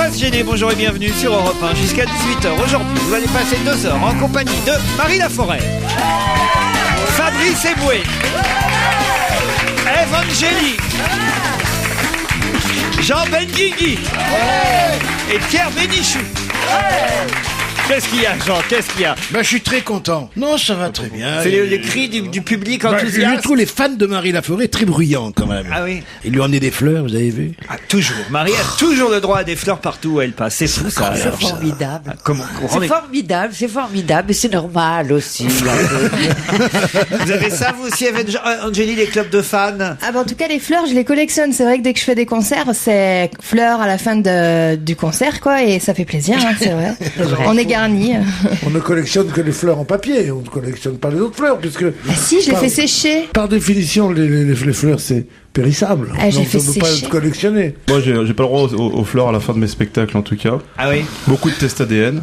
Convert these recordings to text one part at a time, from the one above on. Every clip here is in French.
pas se gêner, bonjour et bienvenue sur Europe 1 jusqu'à 18h. Aujourd'hui, vous allez passer 2 heures en compagnie de Marie Laforêt, Fabrice Eboué, Eve Angéli, Jean Benguigui et Pierre Bénichou. Qu'est-ce qu'il y a, Jean? Qu'est-ce qu'il y a? Je suis très content. Non, ça va très bien. C'est les cris du public enthousiaste. Je trouve les fans de Marie Laforêt très bruyants quand même. Ah oui. Ils lui ont emmené des fleurs, vous avez vu? Ah, toujours. Marie a toujours le droit à des fleurs partout où elle passe. C'est fou ça. C'est formidable. Comment C'est formidable, et c'est normal aussi. Vous avez ça vous aussi, Angélie, les clubs de fans? Ah bah en tout cas les fleurs je les collectionne, c'est vrai que dès que je fais des concerts c'est fleurs à la fin du concert quoi, et ça fait plaisir hein, c'est vrai. On est garnis. On ne collectionne que les fleurs en papier, on ne collectionne pas les autres fleurs puisque... Ah si, je les fais sécher. Par définition les fleurs c'est périssable, ah, donc on ne peut pas être collectionné. Moi j'ai pas le droit aux fleurs à la fin de mes spectacles en tout cas. Ah oui. Beaucoup de tests ADN.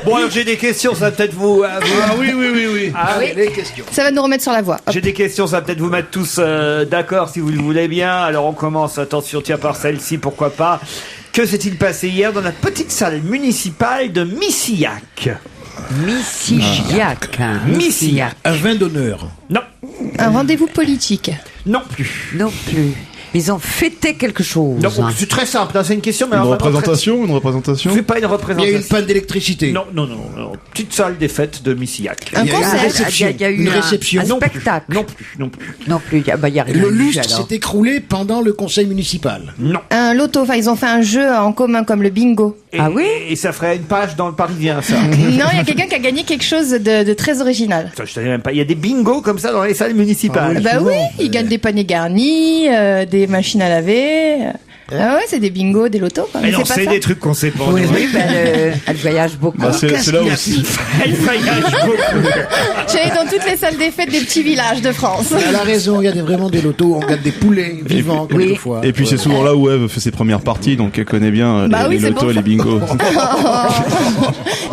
Bon alors j'ai des questions, ça va peut-être vous... Ah oui. Ah oui. Les questions. Ça va nous remettre sur la voie. Hop. J'ai des questions, ça va peut-être vous mettre tous d'accord si vous le voulez bien. Alors on commence, attention, tiens par celle-ci, pourquoi pas. Que s'est-il passé hier dans la petite salle municipale de Missillac? Missillac. Un vin d'honneur. Non. Un rendez-vous politique. Non plus. Non plus. Ils ont fêté quelque chose. Non, c'est très simple, hein, c'est une question. Mais Une alors, représentation Je fais pas une Il y a représentation. eu une panne d'électricité. Non. Petite salle des fêtes de Missillac. Un Il y a eu une concert. réception. Il y a eu Une un réception. un spectacle. Non plus. Non plus. Il y a rien Le eu, lustre alors. s'est écroulé pendant le conseil municipal. Non. Un loto, enfin ils ont fait un jeu en commun comme le bingo. Ah oui. Et ça ferait une page dans le Parisien, ça. Non, il y a quelqu'un qui a gagné quelque chose de très original. Ça, je savais même pas. Il y a des bingos comme ça dans les salles municipales. Bah oui, ils gagnent des paniers garnis, des machines à laver. Ah ouais, c'est des bingos, des lotos quoi. Mais non, pas c'est ça. des trucs qu'on sait pas. Oui, elle voyage beaucoup. Bah, c'est là aussi. Elle voyage beaucoup. J'allais dans toutes les salles des fêtes des petits villages de France. Elle a raison, il y a vraiment des lotos, on gagne des poulets vivants quelquefois. Et puis c'est souvent là où Eve fait ses premières parties, donc elle connaît bien Bah oui, les c'est lotos bon, et les bingos.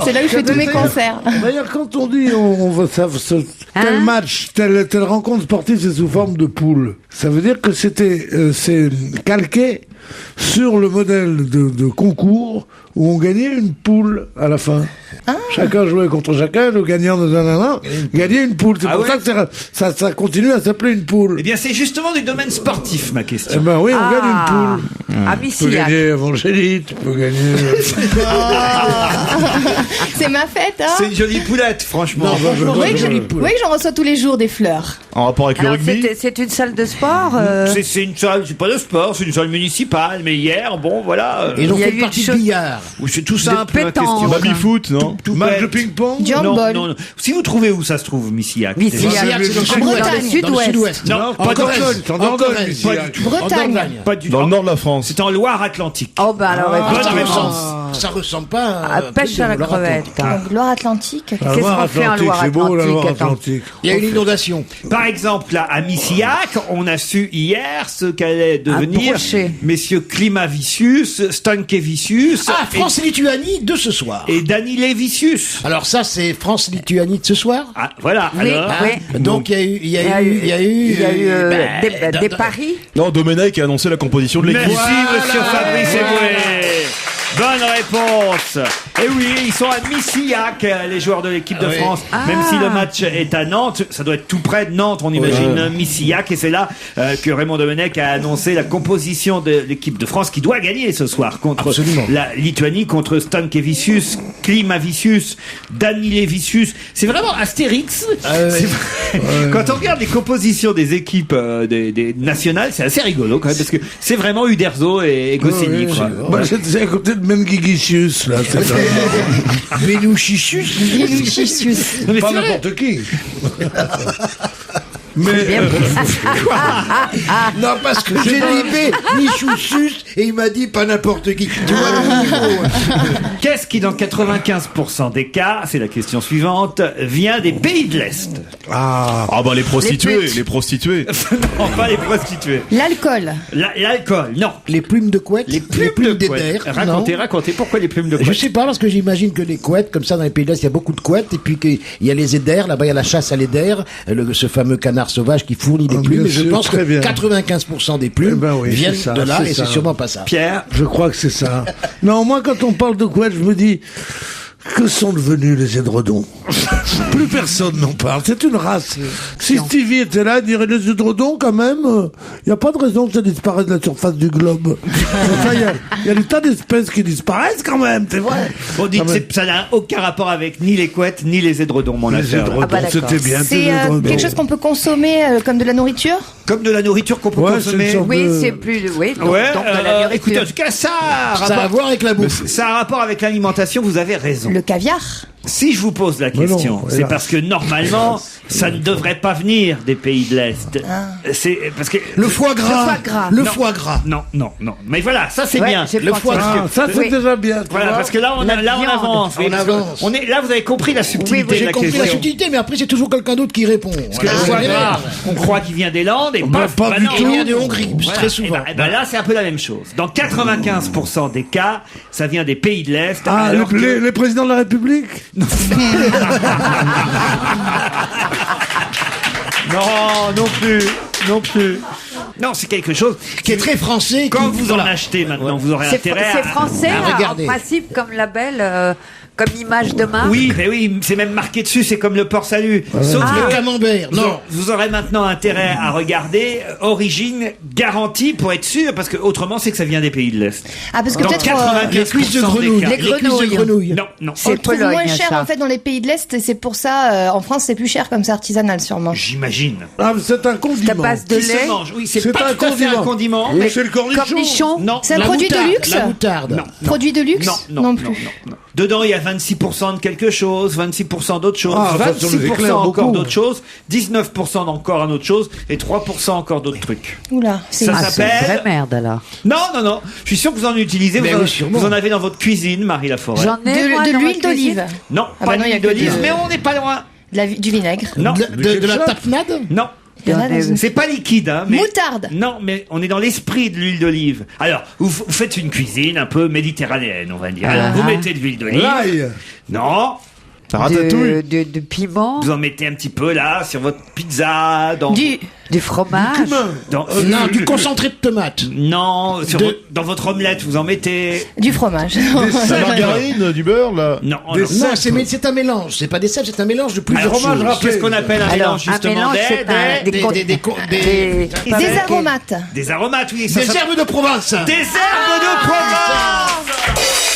C'est là où je fais tous mes concerts. D'ailleurs, quand on dit on veut tel match, telle rencontre sportive, c'est sous forme de poule. Ça veut dire que c'est calqué sur le modèle de concours où on gagnait une poule à la fin. Chacun jouait contre chacun, le gagnant de nanana gagnait une poule. C'est pour ça que ça continue à s'appeler une poule. Eh bien, c'est justement du domaine sportif, ma Eh question. ben oui, on gagne une poule. À Tu peux Missillac. gagner Evangélie, tu peux gagner... C'est ma fête, hein. C'est une jolie poulette, franchement. Oui, que j'en reçois tous les jours des fleurs. En rapport avec le Alors, rugby. c'est une salle de sport. C'est une salle, c'est pas de sport, c'est une salle municipale. Mais hier, bon, voilà. Et ils ont Il y a fait eu une partie une de chose- billard. C'est tout simple, ma pétanque. question. Baby-foot, non? Tout Match bête. de ping-pong. Du Non, handball. non. Si vous trouvez où ça se trouve, Missillac. Missillac, C'est En dans Bretagne. le sud-ouest. Non, En pas du Corrèze, tout. en En Dordogne, Corrèze. ici. Pas du tout. Bretagne. Pas du Dans le tout. nord de la France. C'est en Loire-Atlantique. Oh bah alors, bonne effectivement. réponse. Ça ressemble pas À un truc pêche de à la Loire-Atlantique. crevette. Donc Loire-Atlantique. La Qu'est-ce qu'on fait en Loire-Atlantique, c'est beau la Loire-Atlantique, Loire-Atlantique. Il y a une inondation. Par exemple, là, à Missillac, on a su hier ce qu'allaient devenir brochet. messieurs Klimavicius, Stankevicius Ah, France-Lituanie de ce soir. et Danilevicius. Alors ça, c'est France-Lituanie de ce soir. Ah, voilà. Oui, alors. oui. Donc il y a eu des paris. Non, Domenech a annoncé la composition de l'équipe. Merci, monsieur Fabrice Eboué. Bonne réponse. Et oui, ils sont à Missillac, les joueurs de l'équipe de France. Même si le match est à Nantes, ça doit être tout près de Nantes, on imagine Missillac. Et c'est là que Raymond Domenech a annoncé la composition de l'équipe de France qui doit gagner ce soir contre la Lituanie, contre Stankevicius, Klimavicius, Danilevicius. C'est vraiment Astérix. C'est vrai. Quand on regarde les compositions des équipes des nationales, c'est assez rigolo quand même, parce que c'est vraiment Uderzo et Goscinny. quoi. Moi, j'étais à côté de Menguiguicius, là. Benouchichus. Non, mais Pas c'est vrai. n'importe qui. Mais Non, parce que j'ai dit Nichouchus et il m'a dit pas n'importe qui. Tu vois le niveau. Qu'est-ce qui, dans 95% des cas, c'est la question suivante, vient des pays de l'Est? Ah bah les prostituées, putes. les prostituées. Non, pas les prostituées. L'alcool. L'alcool, non. Les plumes de couette. Les plumes de couette. d'éder. Racontez, pourquoi les plumes de Je couette? sais pas, parce que j'imagine que les couettes, comme ça, dans les pays de l'Est, il y a beaucoup de couettes, et puis qu'il y a les éders, là-bas, il y a la chasse à l'éder, ce fameux canard canard sauvage qui fournit des Ah, plumes. bien Et je sûr, pense que très bien. 95% des plumes Eh ben oui, viennent c'est ça, de là, c'est et c'est ça. sûrement pas ça. Pierre, Je crois que c'est ça. Non, moi, quand on parle de couette, je me dis, que sont devenus les édredons? Plus personne n'en parle. C'est une race. Si Stevie était là, il dirait les édredons, quand même, il n'y a pas de raison que ça disparaisse de la surface du globe. Enfin, il y a des tas d'espèces qui disparaissent, quand même, c'est vrai. on dit Ah, que mais- ça n'a aucun rapport avec ni les couettes ni les édredons, mon Les affaire. édredons, Ah bah d'accord. c'était bien. C'est les édredons. quelque chose qu'on peut consommer comme de la nourriture. Comme de la nourriture qu'on peut Ouais, c'est consommer. une sorte Oui, de- c'est plus. Oui, donc, Ouais, donc de la nourriture. écoutez, en tout cas, ça a Ça a à rapport, voir avec la bouffe. ça a rapport avec l'alimentation, vous avez raison. Le caviar. Si je vous pose la Mais non, question, c'est hélas. parce que normalement, ça ne devrait pas venir des pays de l'Est. C'est parce que Le foie gras. foie gras. Le Non. foie gras. Non, non, non. Mais voilà, ça c'est Ouais, bien. j'ai Le pensé. foie gras. Ah, ça, c'est Oui. déjà bien. tu Voilà, vois. parce que là, on La avance. viande. Oui, On parce que avance. on est là, vous avez compris la subtilité de J'ai la compris la question. subtilité, mais après c'est toujours quelqu'un d'autre qui répond. Parce que le foie gras, on croit qu'il vient des Landes et Bah, paf, pas bah du non. tout. Il vient de Hongrie, Voilà. très souvent. Et ben là, c'est un peu la même chose. Dans 95% des cas, ça vient des pays de l'Est. Ah, alors que- les présidents de la République? Non, non plus, non plus. Non, c'est quelque chose. Qui est très français. Quand qui- vous en voilà. achetez maintenant, vous aurez C'est intérêt c'est à... français, à hein, regarder. en principe, comme label, comme image de marque. Oui, mais oui, c'est même marqué dessus, c'est comme le port salut. Sauf Le que camembert. Non. vous aurez maintenant intérêt à regarder origine garantie pour être sûr, parce que autrement c'est que ça vient des pays de l'Est. Ah, parce que Dans peut-être 95% Les cuisses de des grenouille. cas. Les cuisses de grenouilles. grenouille. Non, non. on C'est le trouve Pologne, moins cher ça. en fait dans les pays de l'Est et c'est pour ça en France c'est plus cher comme c'est artisanal sûrement. J'imagine. Ah, mais c'est un condiment. Ta base de Qui se lait. mange. Oui, c'est C'est pas un tout à fait un condiment. Oui, mais- c'est le cornichon. Cornichon. Non, C'est un La produit moutarde, de luxe. La moutarde. non, non. Produit de luxe Non, plus. non. Dedans, il y a 26% de quelque chose, 26% d'autres choses, Ah, ça, ça nous 26% éclaire encore beaucoup. d'autres choses, 19% encore un autre chose, et 3% encore d'autres trucs. Oula, c'est Ça Ah, c'est une s'appelle- vraie merde alors. Non, non, non. Je suis sûr que vous en utilisez. Mais Vous, oui, sûrement. vous en avez dans votre cuisine, Marie Laforêt. J'en ai moi, de dans l'huile ma cuisine. d'olive, Non, Ah pas bah non, il y a d'huile que d'olive, de- mais on n'est pas loin. du vinaigre. Non, De la tapenade. non. Il y en a Il y en a dans une- C'est pas liquide, hein. Mais... Moutarde. Non, mais on est dans l'esprit de l'huile d'olive. Alors, vous faites une cuisine un peu méditerranéenne, on va dire. Alors, vous mettez de l'huile d'olive. L'ail. Non. Ratatouille. De piment, Vous en mettez un petit peu là sur votre pizza, dans du fromage. dans- Non, du concentré de tomate. non, sur De- dans votre omelette, vous en mettez. Du fromage. La margarine, du beurre, là. Non, Des non. Non, c'est un mélange. C'est pas des cèpes, c'est un mélange de plusieurs Alors, choses. râpé. qu'est-ce qu'on appelle un Alors, mélange un justement mélange, c'est un- des, des con- des Des aromates. des aromates, oui. Ça, Des ça- herbes de Provence. Des herbes de Provence.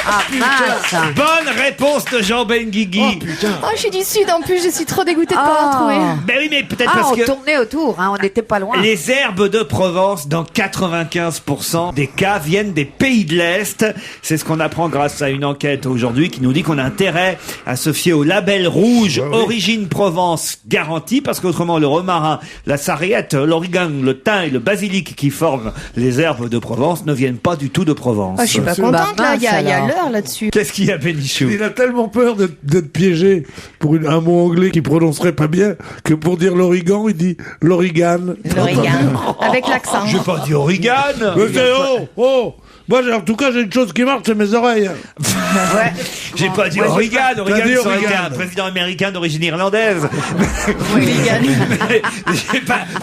Ah mince. Bonne réponse de Jean Benguigui. Oh putain. Oh, je suis du sud en plus, je suis trop dégoûtée de pas Ah. en trouver. Ben oui, mais peut-être Ah, parce on que tournait autour, hein, on n'était pas loin. les herbes de Provence, dans 95% des cas, viennent des pays de l'Est. C'est ce qu'on apprend grâce à une enquête aujourd'hui qui nous dit qu'on a intérêt à se fier au label rouge Origine Provence garantie, parce qu'autrement le romarin, la sarriette, l'origan, le thym et le basilic qui forment les herbes de Provence ne viennent pas du tout de Provence. Oh, je suis pas c'est- contente Bah, là, il y a mince, alors. l'heure là-dessus. Qu'est-ce qu'il y a, Bénichou? Il a tellement peur d'être piégé pour un mot anglais qu'il prononcerait pas bien que pour dire l'origan, il dit l'origan. L'origan. Avec l'accent. Je vais pas dire origan. Mais c'est oh. Moi, en tout cas, j'ai une chose qui marche, c'est mes oreilles. Ouais. J'ai pas dit Moi, Origan. Origan, dit ça aurait été Origan. un président américain d'origine irlandaise.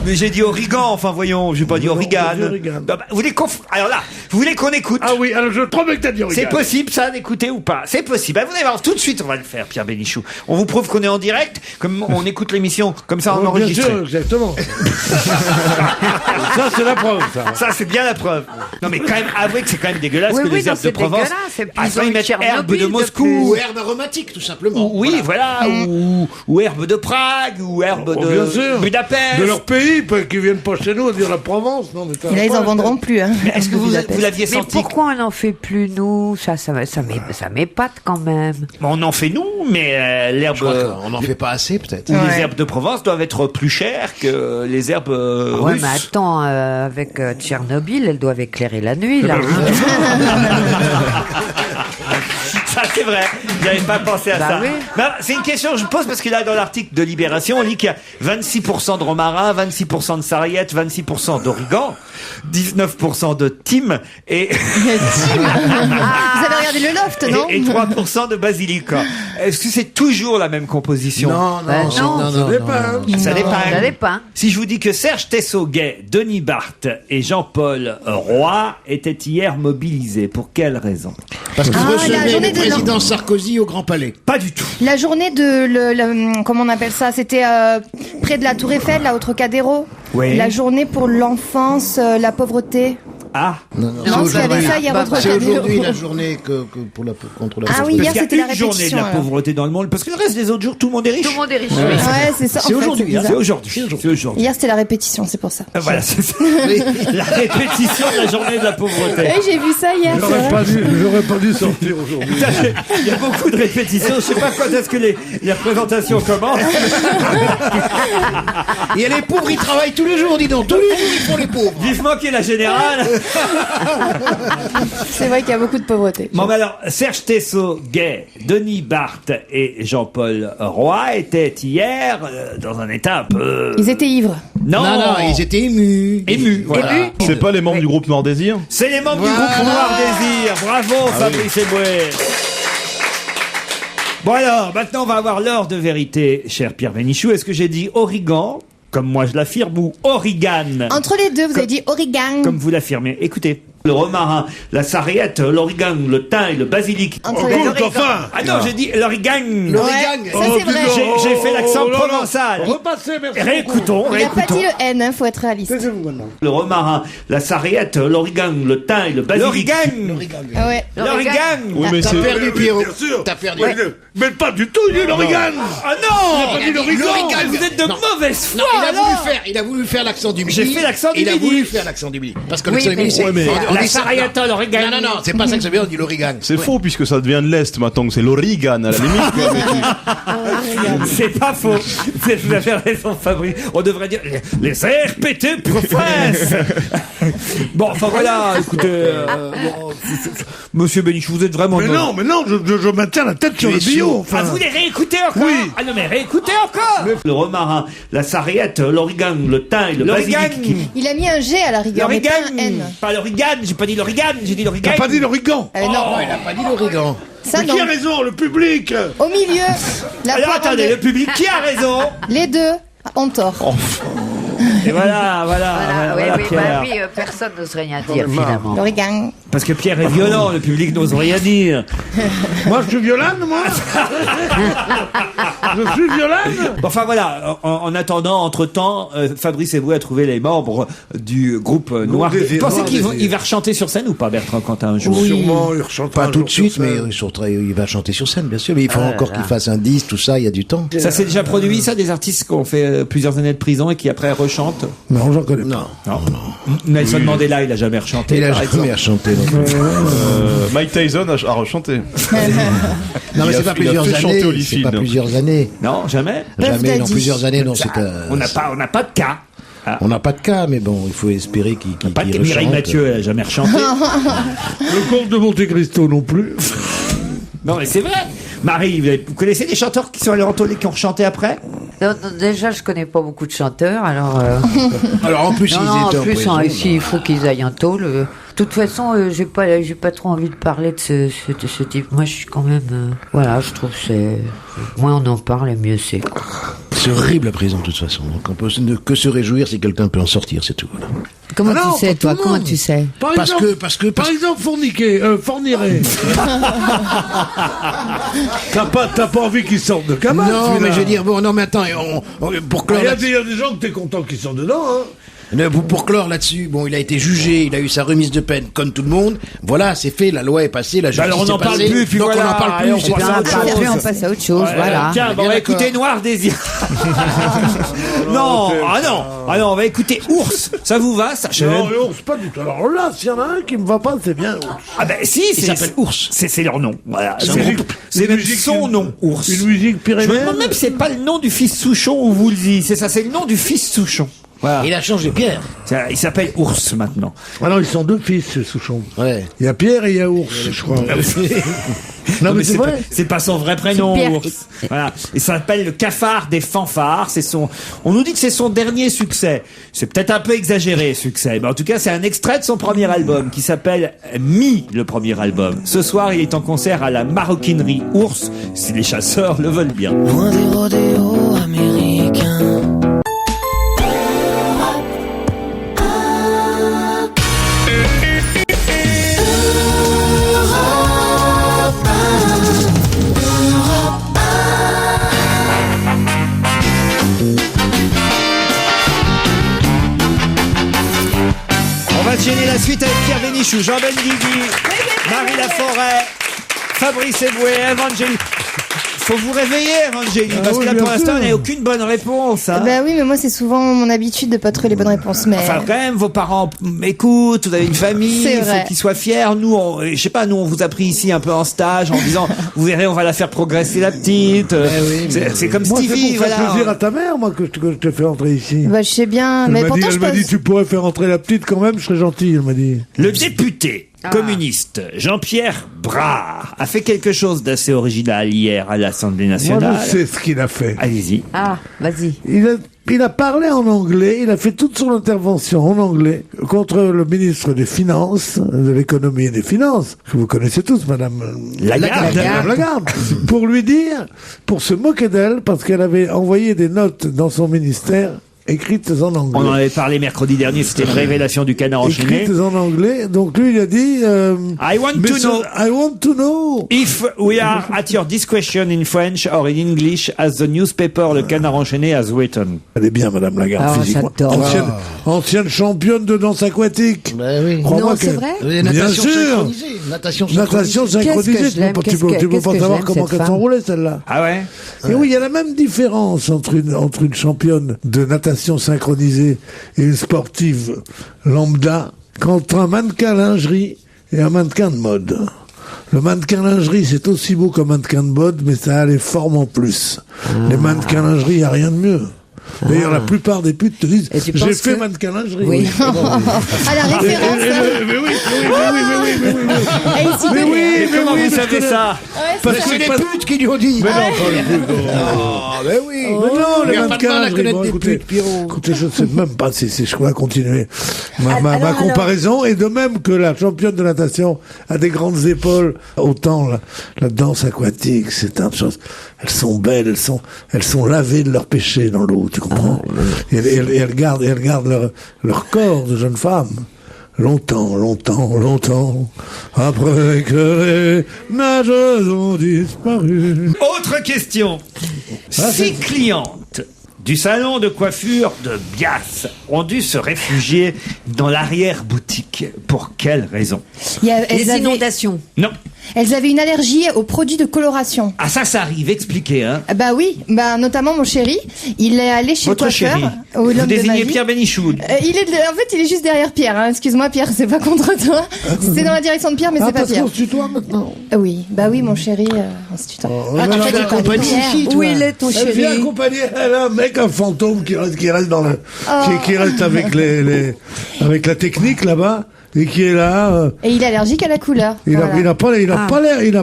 Mais j'ai dit Origan, enfin voyons, j'ai pas dit Origan. j'ai dit Origan. Non, bah, vous voulez alors là, vous voulez qu'on écoute? Ah oui, alors je promets que t'as dit C'est origan. possible ça d'écouter ou pas? C'est possible. Bah, vous allez voir, tout de suite on va le faire, Pierre Bénichou. On vous prouve qu'on est en direct, comme on écoute l'émission, comme ça on Bien enregistre. sûr, exactement. Ça, c'est la preuve, ça. Ça c'est bien la preuve. Non mais quand même, avouez que c'est quand même dégueulasse Oui, que oui, les non, herbes de c'est Provence. dégueulasse. Et puis, Ah, ils ça, ont ils eu mettent Tchernobyl herbes de de Moscou. Ou herbe aromatique, tout simplement. Oui, voilà, ou herbe de Prague, ou herbe Oh, bien de sûr. Budapest. De leur pays, pas qu'ils viennent pas chez nous à dire la Provence. Non, mais Et là, ils en vendront plus. Hein. Est-ce que vous l'aviez Mais senti? pourquoi on n'en fait plus nous? Ça m'épate quand même. On en fait nous, mais l'herbe, Je crois qu'on n'en fait pas assez, peut-être. les Ouais. herbes de Provence doivent être plus chères que les herbes Ouais, russes. mais attends, avec Tchernobyl, elles doivent éclairer la nuit, là. Ça, c'est vrai. J'avais pas pensé à Bah ça. oui. Bah, c'est une question que je pose parce que là, dans l'article de Libération, on lit qu'il y a 26% de romarin, 26% de sarriette, 26% d'origan, 19% de thym et, Vous avez regardé le loft, non et 3% de basilic. Est-ce que c'est toujours la même composition? Non, Ben non. Ça dépend. Ça dépend. Ça dépend. Si je vous dis que Serge Tessot-Guay, Denis Barthes et Jean-Paul Roy étaient hier mobilisés, pour quelle raison? Parce que Ah, vous la recevez journée le de président Sarkozy au Grand Palais. Pas du tout. La journée de comment on appelle ça? C'était près de la Tour Eiffel, là, au Trocadéro. Oui. La journée pour l'enfance, la pauvreté. Ah, Non, Non, parce qu'il y avait ça hier au C'est Trocadéro. aujourd'hui la journée contre la Ah pauvreté. oui, hier parce qu'il y a c'était la une journée de répétition. la alors. pauvreté dans le monde, parce que le reste des autres jours, tout le monde est riche. Tout le monde est riche. Ouais, c'est ça. en C'est fait, aujourd'hui, c'est hein, c'est bizarre. aujourd'hui. C'est aujourd'hui. Hier c'était la répétition, c'est pour ça. Voilà, c'est ça. La répétition de la journée de la pauvreté. Oui, j'ai vu ça hier. c'est vrai. J'aurais pas dû sortir aujourd'hui. Il y a beaucoup de répétitions. Je sais pas quand est-ce que les représentations commencent. Et les pauvres, ils travaillent tous les jours, dis donc. Tous les jours, ils font les pauvres. Vivement qu'il y ait la générale. C'est vrai qu'il y a beaucoup de pauvreté. Bon, bah alors, Serge Tessot-Guay, Denis Barthes et Jean-Paul Roy étaient hier dans un état un peu... Ils étaient ivres. Non, Non, ils étaient émus. émus. Voilà. C'est pas les membres du groupe Noir Désir? C'est les membres du Voilà. groupe Noir Désir. Bravo, Fabrice Eboué. Bon alors, maintenant on va avoir l'heure de vérité, cher Pierre Bénichou. Est-ce que j'ai dit origan, comme moi je l'affirme, ou origan, Entre les deux, vous avez dit origan. comme vous l'affirmez? Écoutez, le romarin, la sarriette, l'origan, le thym et le basilic. Entre les deux. Enfin. Ah non, j'ai dit l'origan. L'origan. Ça c'est vrai. J'ai fait l'accent provençal. Repassez, merci. Réécoutons, Il n'a pas réécoutons. dit le N, faut être réaliste. Taisez-vous maintenant. Le romarin, la sarriette, l'origan, le thym et le basilic. Ah ouais. L'origan. Oui, mais T'as c'est. perdu, Pierrot. Bien sûr. T'as perdu. Mais pas du tout, il est l'origan. Ah non. Il a dit l'origan. Vous êtes de Non. mauvaise foi. Non, alors. il a voulu faire l'accent du midi. J'ai fait l'accent du Il a midi. voulu faire l'accent du midi. Parce que Oui, l'accent du mais- midi, c'est. Ouais, mais- on La dit ça- sarriette, l'origan. Non, c'est pas ça que ça veut dire, on dit l'origan. C'est faux puisque ça devient de l'Est maintenant, que c'est l'Origan à la limite. quoi, mais tu- C'est pas faux. Vous avez raison, Fabrice. On devrait dire les RPT province. Bon, enfin voilà. Écoutez, Monsieur Bénichou, vous êtes vraiment. Mais non, je maintiens la tête sur es le bio. sûr. Enfin. Ah, vous les réécoutez encore? Oui. Ah non, mais réécoutez encore. Le romarin, la sarriette, l'origan, le thym et le basilic. Il a mis un G à la rigueur, mais pas un N. Pas l'origan. J'ai pas dit l'origan. J'ai dit l'origan. T'as pas dit l'origan. Non, Non, il a pas dit l'origan. ça Mais non. qui a raison, le public? Au milieu, la Alors poire en attendez, deux. le public qui a raison? Les deux ont tort. Et voilà, Voilà, oui, oui, Pierre. bah oui, personne n'ose rien dire finalement. L'origan. Parce que Pierre est violent, le public n'ose rien dire. Moi, je suis violane, moi. Je suis violane. Enfin voilà, en attendant, entre-temps, Fabrice Eboué a trouvé les membres du groupe Noir. Désir, Vous pensez Noir qu'il Désir. va rechanter sur scène ou pas, Bertrand Cantat, un jour? Sûrement, il rechantera Pas un tout jour de suite, sur mais scène. il va chanter sur scène, bien sûr. Mais il faut Ah encore là qu'il là. fasse un disque, tout ça, il y a du temps. Ça s'est déjà produit, ça, des artistes qui ont fait plusieurs années de prison et qui après rechantent? Non, j'en connais pas. Non. Non. Nelson Mandela, il a jamais rechanté. Il a par jamais exemple. chanté. non. Mike Tyson a rechanté. Non, Il mais a- c'est pas il a plusieurs fait chanter années. C'est Holyfield. pas plusieurs années. Non, jamais. Jamais, non, Daddy. plusieurs années, non, c'est On n'a pas de cas. On n'a pas de cas, mais bon, il faut espérer qu'il Pas de qu'il Mireille rechante. Mathieu, elle a jamais rechanté. Le comte de Monte Cristo non plus. Non, mais c'est vrai. Marie, vous connaissez des chanteurs qui sont allés en tournée qui ont rechanté après? Non, non, déjà, je connais pas beaucoup de chanteurs, alors. Alors en plus, Non, ils non, étaient en plus, prison, ici, il faut qu'ils aillent en tôle. De toute façon, j'ai pas trop envie de parler de ce type. Moi, je suis quand même, voilà, je trouve que c'est, moins on en parle, et mieux c'est. Quoi. C'est horrible la prison de toute façon. Donc on peut ne que se réjouir si quelqu'un peut en sortir, c'est tout. Voilà. Comment Ah non, tu sais, pas tout toi? le Comment monde. tu sais? Par Parce exemple, que par exemple, fournirait. T'as pas envie qu'ils sortent de cabane, non, celui-là. mais je veux dire, bon, non, mais attends, pour clore Il y a là-dessus- des gens que t'es content qu'ils sortent dedans, hein. pour clore là-dessus, bon, il a été jugé, il a eu sa remise de peine comme tout le monde. Voilà, c'est fait, la loi est passée, la justice alors on n'en est parle passée. plus, puis donc voilà, on n'en parle et on plus. c'est passe ça. à autre chose. On passe à autre chose, voilà. Tiens, on bien va d'accord. écouter Noir Désir. non, on va écouter Ours. Ça vous va, ça? Non, mais ours, pas du tout. Alors là, s'il y en a un qui me va pas, c'est bien ours. Ah ben si, Il s'appelle Ours. C'est leur nom. Voilà. Une C'est musique- c'est une même musique- son nom, Ours. Une musique Je me demande pyrénéenne. même si c'est pas le nom du fils Souchon ou vous le dites. C'est ça, c'est le nom du fils Souchon. Voilà. Il a changé Pierre. Il s'appelle Ours maintenant. Alors, ils sont deux fils, chez Souchon. Ouais. Il y a Pierre et il y a Ours, je crois. Non, mais c'est vrai. C'est pas son vrai prénom, Super. Ours. Voilà. Il s'appelle le Cafard des Fanfares. On nous dit que c'est son dernier succès. C'est peut-être un peu exagéré, succès. Mais en tout cas, c'est un extrait de son premier album qui s'appelle Mi, le premier album. Ce soir, il est en concert à la maroquinerie Ours, si les chasseurs le veulent bien. Loin des rodéos américains. On va gêner la suite avec Pierre Bénichou, Jean Benguigui, Marie Laforêt, Fabrice Eboué, Evangélie. Faut vous réveiller, Evangélie, parce que là, pour l'instant, il n'y a aucune bonne réponse. Hein. Bah oui, mais moi c'est souvent mon habitude de pas trouver les bonnes réponses. Mais Enfin, quand même, vos parents m'écoutent, vous avez une famille, C'est il faut vrai. qu'ils soient fiers. Nous, je sais pas, nous, on vous a pris ici un peu en stage en disant, vous verrez, on va la faire progresser la petite. C'est comme Moi, c'est Stevie, pour faire voilà. plaisir à ta mère, moi, que je te fais entrer ici. bah je sais bien. Mais pourtant je Elle m'a pense. dit, tu pourrais faire entrer la petite quand même, je serais gentil, elle m'a dit. Le député communiste Jean-Pierre Brard a fait quelque chose d'assez original hier à l'Assemblée Moi, nationale. je sais ce qu'il a fait. Allez-y. Ah, vas-y. Il a parlé en anglais, il a fait toute son intervention en anglais contre le ministre des Finances, de l'économie et des Finances, que vous connaissez tous, Madame Lagarde. Madame Lagarde, pour lui dire, pour se moquer d'elle, parce qu'elle avait envoyé des notes dans son ministère écrites en anglais. On en avait parlé mercredi dernier, c'était une révélation du Canard enchaîné. Écrites en anglais, donc lui il a dit I want to know if we are at your discretion in French or in English as the newspaper Le Canard enchaîné has written. Elle est bien, Madame Lagarde, Ah, physiquement. j'adore. Ancienne championne de danse aquatique. Bah oui. Crois-moi Non, c'est que- vrai Bien Natation sûr. synchronisée. Natation Natation synchronisée, Qu'est-ce que je l'aime, tu peux qu'est-ce pas que savoir j'aime, comment cette qu'elle femme. s'enroulait celle-là. Ah ouais? Et oui, il y a la même différence entre une championne de natation synchronisée et une sportive lambda qu'entre un mannequin lingerie et un mannequin de mode. Le mannequin lingerie, c'est aussi beau qu'un mannequin de mode, mais ça a les formes en plus. Les mannequins lingerie, il n'y a rien de mieux. D'ailleurs, la plupart des putes te disent, Et tu j'ai penses fait que- mannequin lingerie. Oui. À la référence. Mais oui. Et ici, Mais oui, Et comment vous mais je savez connais- ça? Parce C'est que les pas- putes qui lui ont dit. Mais non, pas les putes. Mais oui. Mais non, les Il y a pas de mannequins mal à lingerie. connaître Bon, des écoutez, putes, Pierrot. écoutez, je ne sais même pas si je pourrais continuer ma Alors, comparaison. Et de même que la championne de natation a des grandes épaules, autant la danse aquatique, c'est une chose. Elles sont belles, elles sont lavées de leur péché dans l'eau, tu comprends? Et elles gardent leur corps de jeune femme. Longtemps, après que les nageuses ont disparu. Autre question. 6 clientes du salon de coiffure de Bias ont dû se réfugier dans l'arrière-boutique. Pour quelle raison? elles, Les avaient, inondations. Non. elles avaient une allergie aux produits de coloration. Ah ça arrive, expliquez, hein. Bah oui, bah notamment mon chéri, il est allé chez Votre le coiffeur. chéri. L'homme Vous de ma désignez vie. Pierre Bénichou. En fait, il est juste derrière Pierre. Hein. Excuse-moi, Pierre, c'est pas contre toi. C'est dans la direction de Pierre, mais c'est pas parce Pierre. qu'on se tutoie maintenant. Oui, bah oui, mon chéri, on se tutoie. Ah, tu fais de la compagnie ici, toi. Où il est ton Elle vient chéri? accompagner un mec, un fantôme qui reste dans le, qui reste avec avec la technique là-bas. Et qui est là, Et il est allergique à la couleur. il Voilà. a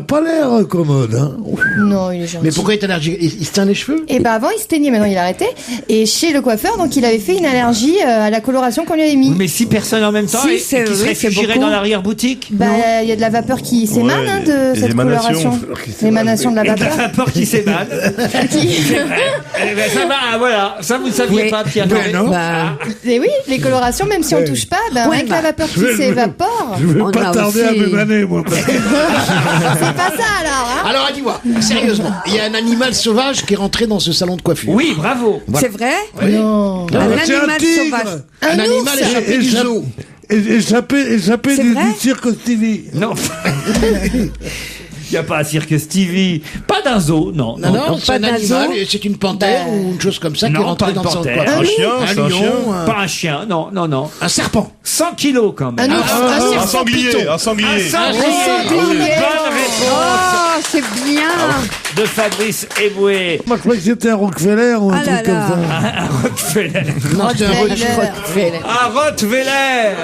pas l'air commode, hein. Non, il est gentil. Mais pourquoi il est allergique? Il se teint les cheveux? Et bah avant il se teignait, maintenant il a arrêté. Et chez le coiffeur, donc il avait fait une allergie à la coloration qu'on lui avait mis. Mais 6 personnes en même temps Si, et c'est- qui se oui, c'est réfugieraient beaucoup. dans l'arrière-boutique? Bah il y a de la vapeur qui s'émane hein, de les cette émanations. coloration. L'émanation de la Il y a de la vapeur. vapeur qui s'émane. C'est vrai. Eh ben, ça va, voilà. Ça, vous ne saviez Oui. pas, Pierre. Ben non. Bah, Et oui, les colorations, même si on Ouais. touche pas, bah, Ouais, avec bah, la vapeur qui je vais- s'évapore. Je vais On pas a tarder à aussi- m'émaner, moi. parce que- C'est pas ça alors, hein. Alors, dis-moi, sérieusement, il y a un animal sauvage qui est rentré dans ce salon de coiffure. Oui, bravo. c'est vrai? Non. Un c'est un animal tigre. sauvage. Un animal ours. échappé du zoo. Échappé C'est du vrai cirque Stevie. Non. Il n'y a pas un cirque Stevie. Pas d'un zoo, non. Non, c'est un animal, c'est une panthère ou une chose comme ça qui est rentrée dans son panthère. coffre. Un chien, un c'est un chien. lion, Pas un chien, non. un serpent. 100 kilos quand même. Un sanglier. Un sanglier. Bonne réponse Oh, c'est bien. de Fabrice Eboué. Moi, je croyais que c'était un Rockefeller ou un truc comme ça. Un Rottweiler. Non, c'est un Rottweiler. Un Rottweiler.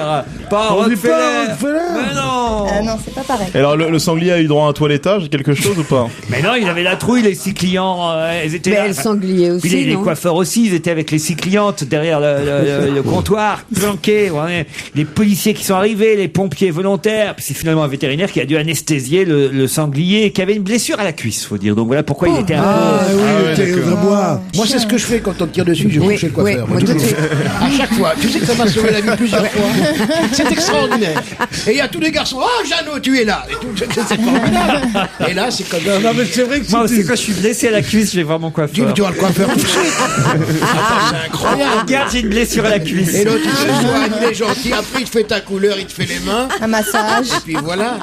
Pas un On dit pas Rottweiler. Rockefeller. Mais non. Non, c'est pas pareil. Et alors, le sanglier a eu droit à un toilettage, quelque chose ou pas? Mais non, il avait la trouille, les six clients. Ils étaient Mais là. le sanglier aussi, Puis les non? coiffeurs aussi, ils étaient avec les six clientes derrière le comptoir, planqués. Ouais. Les policiers qui sont arrivés, les pompiers volontaires. Puis c'est finalement un vétérinaire qui a dû anesthésier le sanglier, qui avait une blessure à la cuisse, faut dire. Donc voilà pourquoi il était un Ah peu... oui, t'es aux abois. Moi, c'est ce que je fais quand on me tire dessus, je vais chez le coiffeur. moi, Toujours. tout de suite. À chaque fois. Tu sais que ça m'a sauvé la vie plusieurs fois. C'est extraordinaire. Et il y a tous les garçons. Oh, Jeannot, tu es là. Et tout, c'est formidable. Et là, c'est comme ça. Non, mais c'est vrai que Moi aussi, c'était... quand je suis blessé à la cuisse, je vais voir mon coiffeur. Tu vois le coiffeur tout de suite. Attends, c'est incroyable. Regarde, j'ai une blessure à la cuisse. Et l'autre, il se soigne, il est gentil. Après, il te fait ta couleur, il te fait les mains. Un massage. Et puis voilà.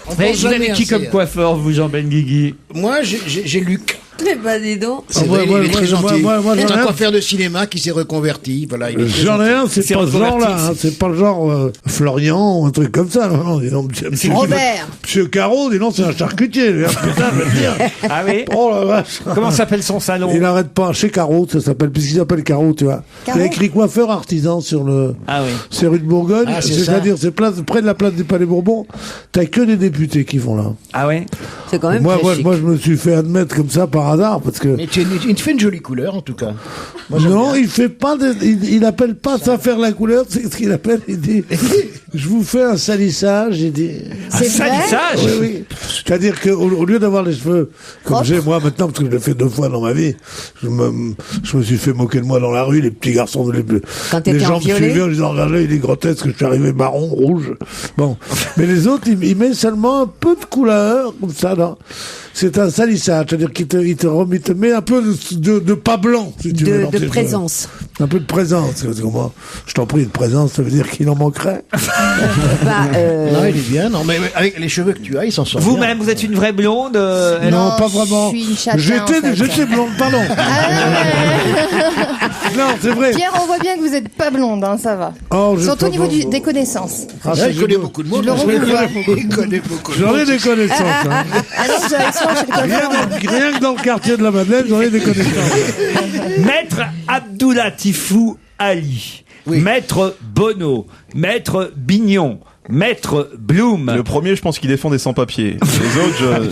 On Mais pense vous avez jamais qui assez, comme hein. coiffeur, vous, Jean Benguigui? Moi, j'ai Luc. Eh ben, dis donc. C'est moi, vrai, moi, il est très moi, gentil. moi, C'est j'en ai un un. coiffeur de cinéma qui s'est reconverti. Voilà, il est très J'en ai un, c'est C'est pas ce reconverti, genre-là, hein, c'est pas le genre Florian ou un truc comme ça. Non, dis donc, monsieur, Robert. Monsieur Caro, dis donc, c'est un charcutier. Lui, hein, putain, je veux dire. Ah oui? Oh la vache. Comment s'appelle son salon? Il n'arrête pas. Chez Caro, ça s'appelle, puisqu'il s'appelle Caro, tu vois. Caro Il a écrit coiffeur artisan sur le. Ah oui. C'est rue de Bourgogne. Ah, c'est C'est-à-dire, c'est près de la place des Palais Bourbon. T'as que des députés qui vont là. Ah ouais? C'est quand même Moi, très moi, chic. moi, je me suis fait admettre comme ça par hasard, parce que. Mais il te fait une jolie couleur, en tout cas. Moi, j'aime Non, bien. il fait pas il appelle pas ça faire la couleur, c'est ce qu'il appelle, il dit, je vous fais un salissage, il dit. Un C'est vrai? salissage? Oui, oui. C'est-à-dire qu'au lieu d'avoir les cheveux comme j'ai moi maintenant, parce que je l'ai fait 2 fois dans ma vie, je me suis fait moquer de moi dans la rue, les petits garçons, Quand t'étais les en gens me violet? suivaient en disant, regardez, il est grotesque, je suis arrivé marron, rouge. Bon. Mais les autres, il met seulement un peu de couleur, comme ça, là. C'est un salissage, c'est-à-dire qu'il te met un peu de pas blanc, si tu veux. dans De tes présence. cheveux. Un peu de présence. Parce que moi, je t'en prie, de présence, ça veut dire qu'il en manquerait. Non, il est bien. Non, mais avec les cheveux que tu as, il s'en sort bien. Vous-même, vous êtes une vraie blonde? Non, pas vraiment. Je suis une châtain, en fait. J'étais blonde, pardon. Non, c'est vrai. Pierre, on voit bien que vous êtes pas blonde, hein, ça va. Oh, je Surtout sais au niveau pas. des connaissances. Ah, Ouais, c'est il connaît beau. beaucoup de monde. Je le Il connaît beaucoup de J'en monde. ai des connaissances. Hein. Alors, vous allez souvent chez le coiffeur. Rien que dans le quartier de la Madeleine, j'en ai des connaissances. Maître Abdoulatifou Ali. Oui. Maître Bono. Maître Bignon. Maître Blum. Le premier, je pense qu'il défend des sans-papiers. Les autres,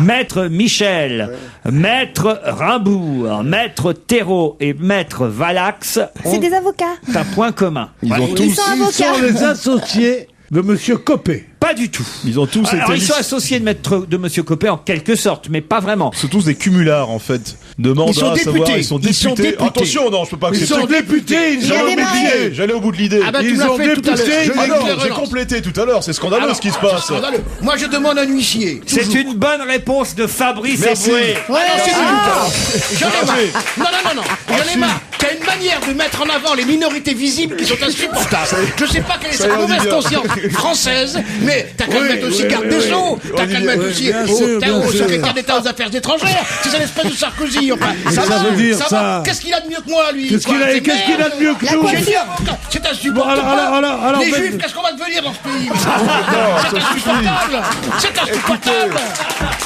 Maître Michel, Maître Rimbourg, Maître Thérault et Maître Valax ont C'est des avocats. un point commun. ils ont Ils tous, sont Ils avocats. sont les associés de Monsieur Copé. Pas du tout. ils ont tous Alors, été ils sont associés de Monsieur Copé en quelque sorte, mais pas vraiment. C'est tous des cumulards en fait de mandats. Ils sont à savoir, députés. ils sont Ils sont députés. députés. Attention, non, je peux pas Ils accepter. sont députés, ils Il y a sont des marées. députés. J'allais au bout de l'idée. Ah bah, tu Ils l'as ont fait tout à l'heure. député, Je Ah non, l'éclaire, j'ai non. complété tout à l'heure. C'est scandaleux Alors, ce qui se passe. scandaleux. Moi, je demande un huissier. C'est une bonne réponse de Fabrice Merci. Eboué. Ah non, c'est nul. J'en ai marre. Non. J'en ai marre. T'as une manière de mettre en avant les minorités visibles qui sont insupportables. Je sais pas quelle est Ça cette y est, on dit mauvaise bien. conscience française, mais t'as qu'à le mettre aussi garde des Sceaux. T'as qu'à le mettre aussi bien sûr, bien au sûr. secrétaire d'État aux affaires étrangères. C'est un espèce de Sarkozy. Enfin, Ça va, veut dire va. ça. Qu'est-ce qu'il a de mieux que moi, lui Qu'est-ce quoi, qu'il a- c'est qu'est-ce qu'il a de mieux que merde. nous Je veux dire, c'est insupportable. alors, Les ben- Juifs, qu'est-ce qu'on va devenir dans ce pays C'est insupportable. C'est insupportable.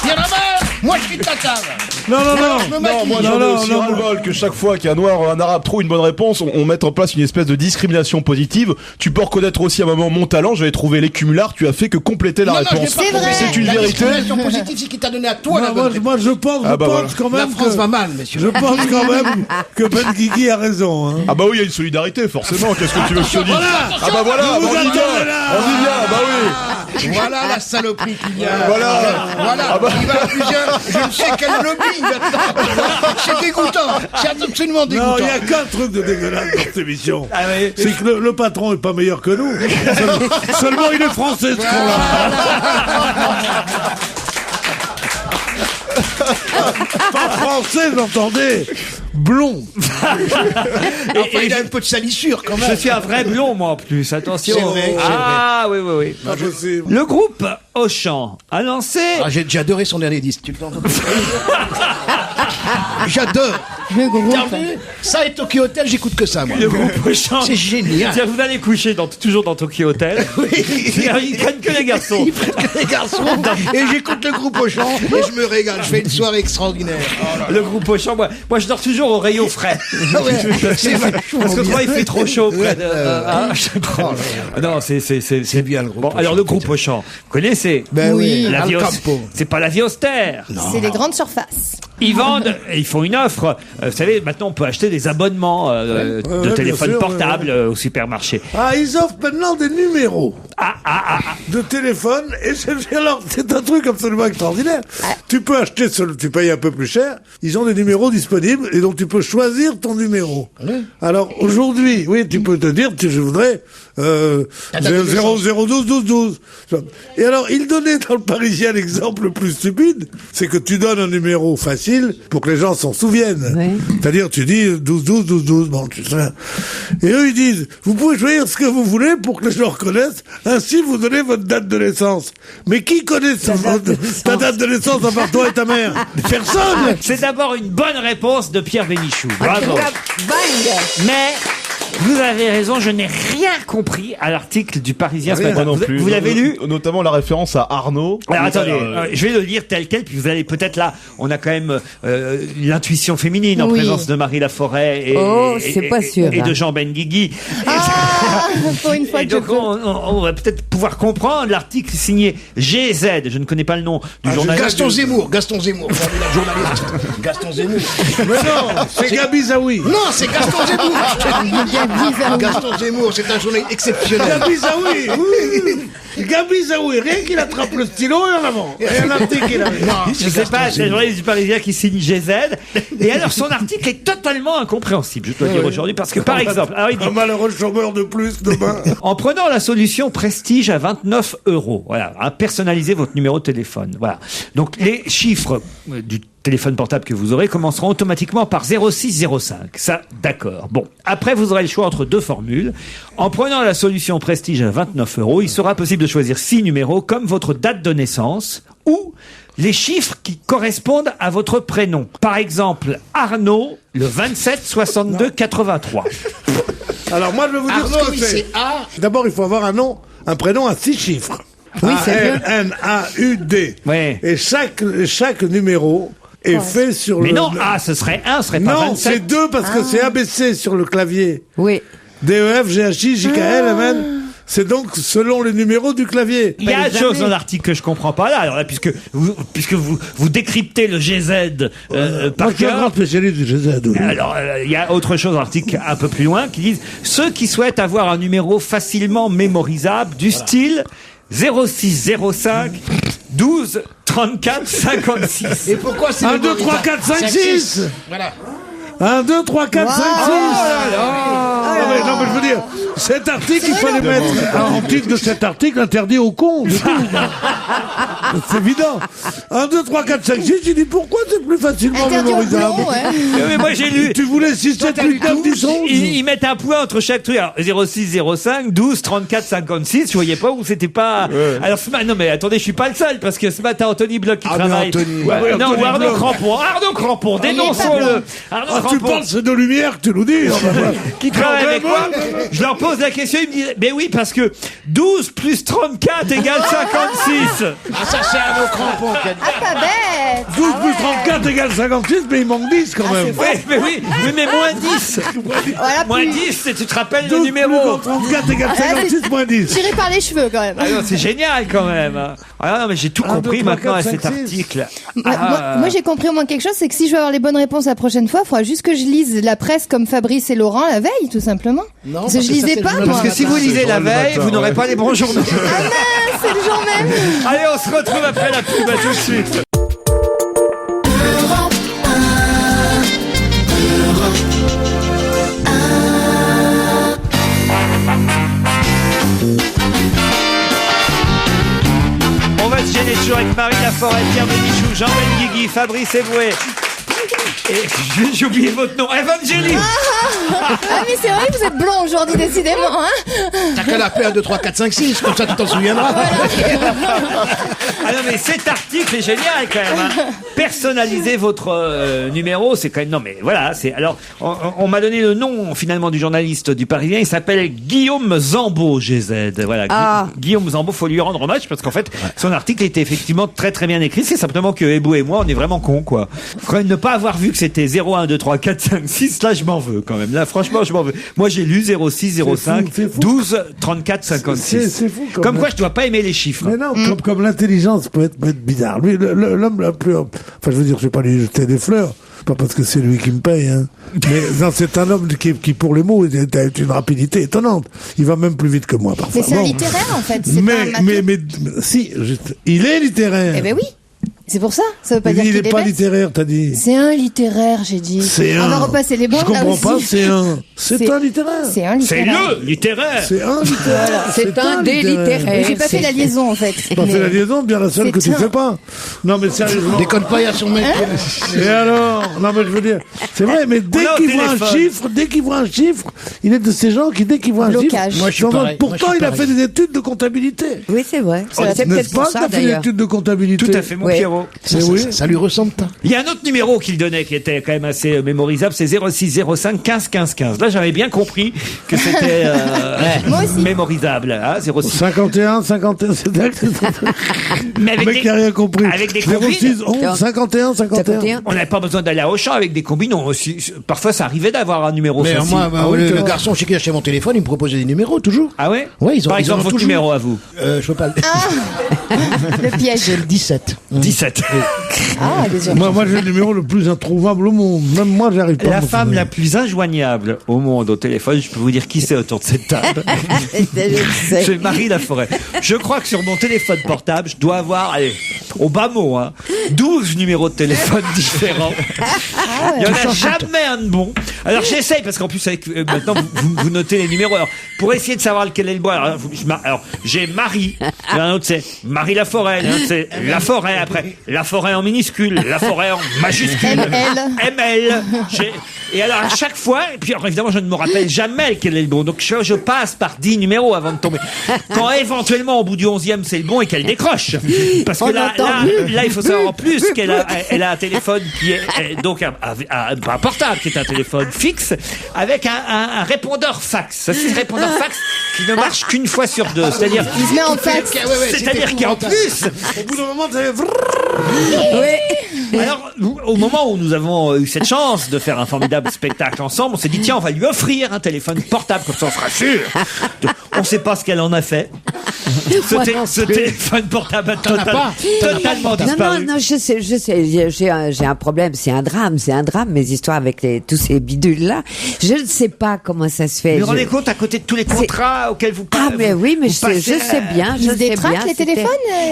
Il y en a marre. Moi, je quitte la table. Non. Je me Non, maquille. moi Non, j'en ai non, aussi non, ras-le-bol que chaque fois qu'un noir ou un arabe trouve une bonne réponse, on mette en place une espèce de discrimination positive. Tu peux reconnaître aussi à un moment mon talent, j'avais trouvé les cumulards, tu as fait que compléter la Non, je l'ai réponse. pas C'est compris. vrai. C'est une La vérité. discrimination positive, c'est qui t'a donné à toi la Non, bonne moi, réponse. moi, je pense, Ah bah quand La même France que, va mal, messieurs. je pense quand même que Ben Guigui a raison. Hein. Ah bah oui, il y a une solidarité, forcément. Qu'est-ce que tu veux que je te dise Attention, Ah bah voilà, je vous on y vient. attendais là. On y vient, bah oui. Voilà la saloperie qu'il y a. Voilà. Voilà. Il va plusieurs. Je ne sais quel lobby maintenant. C'est dégoûtant. C'est absolument Non, dégoûtant. il y a qu'un truc de dégueulasse dans cette émission. Ah oui. C'est que le patron est pas meilleur que nous. Seulement il est français, ce con-là. Pas français, j'entendais blond. Enfin, il a un peu de salissure quand même. Je suis un vrai blond, moi, en plus. Attention. C'est vrai, c'est Ah, oui, oui, oui. Impossible. Le groupe Auchan a lancé... Ah, j'ai adoré son dernier disque. Tu le entends? J'adore. Le groupe. T'as vu ça et Tokyo Hotel, j'écoute que ça, moi. Le groupe Auchan. C'est génial. C'est-à-dire, vous allez coucher toujours dans Tokyo Hotel. Ils prennent que les garçons. Ils prennent que les garçons. Et j'écoute le groupe Auchan et je me régale. Je fais une soirée extraordinaire. Oh là là. Le groupe Auchan, moi je dors toujours au rayon frais. Ouais, c'est vachement Parce que bien. toi il fait trop chaud près de. Non, c'est bien le groupe Bon, Auchan. alors le groupe Auchan, vous connaissez Ben oui, la Al vie Campo. c'est pas la vie austère. C'est les grandes surfaces. Ils vendent, et ils font une offre. Vous savez, maintenant on peut acheter des abonnements de bien téléphone sûr, portable au supermarché. Ah, ils offrent maintenant des numéros de téléphone et c'est un truc absolument extraordinaire. Tu peux acheter, tu payes un peu plus cher. Ils ont des numéros disponibles et donc tu peux choisir ton numéro. Alors aujourd'hui, oui, tu peux te dire, je voudrais 012 12 12. Et alors, il donnait dans le Parisien l'exemple le plus stupide, c'est que tu donnes un numéro facile pour que les gens s'en souviennent. Oui. C'est-à-dire, tu dis 12 12 12 12. Bon, tu sais. Et eux, ils disent, vous pouvez choisir ce que vous voulez pour que les gens reconnaissent. Ainsi, vous donnez votre date de naissance. Mais qui connaît ta date de naissance à part toi et ta mère? Personne. C'est d'abord une bonne réponse de Pierre Bénichou. Bravo. Bang. Mais vous avez raison, je n'ai rien compris à l'article du Parisien ce matin. Moi non plus. Vous l'avez lu? Notamment la référence à Arnaud. Alors attendez, je vais le lire tel quel, puis vous allez peut-être là, on a quand même l'intuition féminine en Oui. présence de Marie Laforêt et, Oh, c'est pas sûr, et hein. de Jean Benguigui. Ah, pour une fois Et que je donc peux. on va peut-être pouvoir comprendre l'article signé GZ, je ne connais pas le nom du journaliste. Gaston Zemmour, formidable journaliste. Gaston Zemmour. Mais non, c'est Gabi Zaoui. Non, c'est Gaston Zemmour. Gaston Zemmour, c'est un journaliste exceptionnel. Gabi Zaoui, oui. Gabi Zaoui, rien qu'il attrape le stylo et en avant. Et un article qu'il a. Je sais pas, c'est le journaliste du Parisien qui signe GZ. Et alors son article est totalement incompréhensible, je dois dire aujourd'hui, parce que par exemple, alors il dit, Un malheureux chômeur de plus demain. en prenant la solution Prestige à 29 €, voilà, personnalisez votre numéro de téléphone, voilà. Donc les chiffres du téléphone portable que vous aurez commenceront automatiquement par 0605. Ça, d'accord. Bon. Après, vous aurez le choix entre deux formules. En prenant la solution Prestige à 29 €, il sera possible de choisir 6 numéros comme votre date de naissance ou les chiffres qui correspondent à votre prénom. Par exemple, Arnaud, le 27 62 83. Alors moi, je vais vous dire Arnaud, ce que c'est. c'est A. D'abord, il faut avoir un prénom à 6 chiffres. Oui, c'est bien. A-N-A-U-D. Ouais. Et chaque numéro est fait sur Mais le... non, A, ce serait 1, ce serait pas Non, 27. c'est 2 parce que c'est ABC sur le clavier. Oui. D-E-F, G-H-I, J-K-L, M-N. C'est donc selon les numéros du clavier. Il y a une chose dans l'article que je comprends pas là. Alors là, puisque vous décryptez le GZ Moi, par je suis un grand cœur. spécialiste du GZ. Oui. Alors, il y a autre chose dans l'article un peu plus loin qui disent ceux qui souhaitent avoir un numéro facilement mémorisable du style 0605 12 34 56. Et pourquoi c'est 1, 2, 3, 4, 5, 6. Voilà. 1, 2, 3, 4, 5, 6. Non, mais je veux dire, cet article, il fallait mettre en titre de cet article interdit aux cons. du coup. C'est évident. 1, 2, 3, 4, 5, 6, tu dis pourquoi c'est plus facilement Interdit au mémorisable. blond, ouais. Mais moi j'ai lu. Tu voulais 6, 7, 8, 9, 10, 11. Ils mettent un point entre chaque truc. Alors, 06, 05, 12, 34, 56. Je voyais pas où c'était pas. Alors, non, mais attendez, je suis pas le seul parce que ce matin, Anthony Bloch qui Ah, mais travaille. Anthony. Ouais, oui, non, Anthony ou Arnaud Bloch. Crampon. Arnaud Crampon, dénonçons-le. Arnaud Ah, tu Crampon, penses c'est de lumière que tu nous dis. qui travaille Non, avec mais moi. moi, Je leur pose la question, ils me disent, mais oui, parce que 12 plus 34 égale 56. Ah, ça, c'est un autre crampon qui a dit. Ah, pas bête. 12 plus 34 égale 56, mais il manque 10 quand même. Mais oui, mais moins 10. Voilà, Moins plus. 10, tu te rappelles le 12 plus numéro. 34 égale 56 moins 10. Tiré par les cheveux, quand même. Ah non, c'est génial quand même. Ah non, mais j'ai tout 1, 2, compris 3, maintenant 4, à cet 5, 6. article. Moi, j'ai compris au moins quelque chose, c'est que si je veux avoir les bonnes réponses la prochaine fois, il faudra juste que je lise la presse comme Fabrice et Laurent la veille, tout simplement. Non, parce que je parce que ça, lisais c'est pas, le journal moi. Parce que si vous lisez la le veille, matin, vous n'aurez ouais. pas les bons journaux. Ah mince, c'est le jour même. Allez, on se retrouve après la pub, à tout de suite. On va se gêner de toujours avec Marie Laforêt, Pierre Bénichou, Jean Benguigui, Fabrice Eboué. Et j'ai oublié votre nom, Evangélie. Ah mais c'est vrai que vous êtes blond aujourd'hui, décidément, hein. T'as qu'à l'appeler 1, 2, 3, 4, 5, 6, comme ça tu t'en souviendras. Ah non mais cet article est génial quand même, hein. Personnalisez votre numéro, c'est quand même... Non mais voilà, c'est... Alors, on m'a donné le nom finalement du journaliste du Parisien, il s'appelle Guillaume Zambo, GZ. Voilà, Guillaume Zambo, faut lui rendre hommage parce qu'en fait, son article était effectivement très très bien écrit, c'est simplement que Ebou et moi, on est vraiment cons, quoi. Quand même ne pas avoir vu que c'était 0, 1, 2, 3, 4, 5, 6, là je m'en veux quand même. Là franchement je m'en veux. Moi j'ai lu 06, 05, 12, 34, 56. C'est fou. Comme quoi je dois pas aimer les chiffres. Mais non, comme l'intelligence peut être bizarre. Lui, l'homme le plus... Enfin je veux dire, je vais pas lui jeter des fleurs. Pas parce que c'est lui qui me paye, hein. Mais non, c'est un homme qui pour les mots, a une rapidité étonnante. Il va même plus vite que moi, parfois. Mais c'est un littéraire, en fait. C'est pas un mais, si, il est littéraire. Eh ben oui. C'est pour ça. Ça veut pas dire Il qu'il est est pas bête. littéraire, t'as dit. C'est un littéraire, j'ai dit. On va repasser les bons. Je comprends là pas, aussi. c'est un littéraire. C'est un C'est littéraire. le littéraire. C'est un littéraire. C'est un des littéraires. J'ai pas fait la liaison, en fait. T'as fait la liaison, bien la seule que tu fais pas. Non, mais sérieusement. Déconne pas, il y a son mec. Et alors? Non, mais je veux dire, c'est vrai, mais dès qu'il voit un chiffre, il est de ces gens qui, dès qu'il voit un Blocage. chiffre, Moi, je suis pareil. pourtant, il a fait des études de comptabilité. Oui, c'est vrai. C'est N'est-ce peut-être pas pour que ça, t'as fait des d'ailleurs. études de comptabilité? Tout à fait, mon Ouais. Pierrot. Ça lui ressemble pas. Il y a un autre numéro qu'il donnait qui était quand même assez mémorisable, c'est 06 05 15 15 15. Là, j'avais bien compris que c'était Moi aussi. mémorisable. Hein, 06. 51, c'est dingue. Mais avec Le mec qui a rien compris. avec des combines. 06, 11, 51.51. On n'avait pas besoin d'aller à Auchan avec des combines. Parfois, ça arrivait d'avoir un numéro Mais facile. moi, Ah oui, le clairement. garçon chez qui j'ai mon téléphone, il me proposait des numéros, toujours. Ah ouais Ouais, Par exemple, votre toujours. numéro à vous. Je peux pas le... Le piège. C'est le 17. 17. Ah, déjà. Moi, j'ai le numéro le plus introuvable au monde. Même moi, j'arrive pas. à La m'en femme souvenir. la plus injoignable au monde au téléphone, je peux vous dire qui c'est autour de cette table. C'est Marie Laforêt. Je crois que sur mon téléphone portable, je dois avoir, allez, au bas mot, 12 numéros de téléphone différents. Il n'y en a jamais un de bon. Alors j'essaye, parce qu'en plus, avec, maintenant, vous notez les numéros. Alors, pour essayer de savoir lequel est le bon, alors, j'ai Marie, il y en a un autre, c'est Marie Laforêt, il y en a un autre, c'est Laforêt, après, Laforêt en minuscule, Laforêt en majuscule, ML. Et alors, à chaque fois, et puis alors, évidemment, je ne me rappelle jamais lequel est le bon. Donc, je passe par 10 numéros avant de tomber. Quand éventuellement, au bout du 11e, c'est le bon et qu'elle décroche. Parce que là, il faut savoir en plus qu'elle a un téléphone qui est donc un portable, qui est un téléphone fixe, avec un répondeur fax. Ça, c'est un répondeur fax qui ne marche qu'une fois sur deux. C'est-à-dire, Il se met en fax. c'est-à-dire qu'en plus, Au bout d'un moment, t'avais... alors, au moment où nous avons eu cette chance de faire un formidable spectacle ensemble, on s'est dit, tiens, on va lui offrir un téléphone portable, comme ça on sera sûr. On ne sait pas ce qu'elle en a fait. Ce téléphone portable a totalement disparu. Non, je sais, j'ai un problème, c'est un drame, mes histoires avec tous ces bidules-là. Je ne sais pas comment ça se fait. Vous vous rendez compte, à côté de tous les contrats auxquels vous passez. Ah, mais oui, mais je sais bien. Ils se détraquent, les téléphones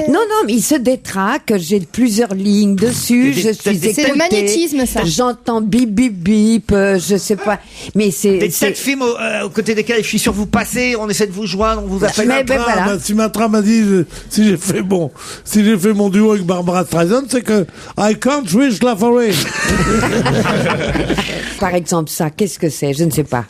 Non, mais ils se détraquent, j'ai plusieurs lignes dessus, je suis écoutée. C'est le magnétisme, ça. J'entends bip, bip, bip, je sais pas. Mais Des tas de films aux côtés desquels je suis sûr vous passez, on essaie de vous joindre, on vous appelle. Mais ben voilà. Si Matra m'a dit, si j'ai fait mon duo avec Barbara Streisand, c'est que I can't reach Laforêt. Par exemple, ça, qu'est-ce que c'est? Je ne sais pas.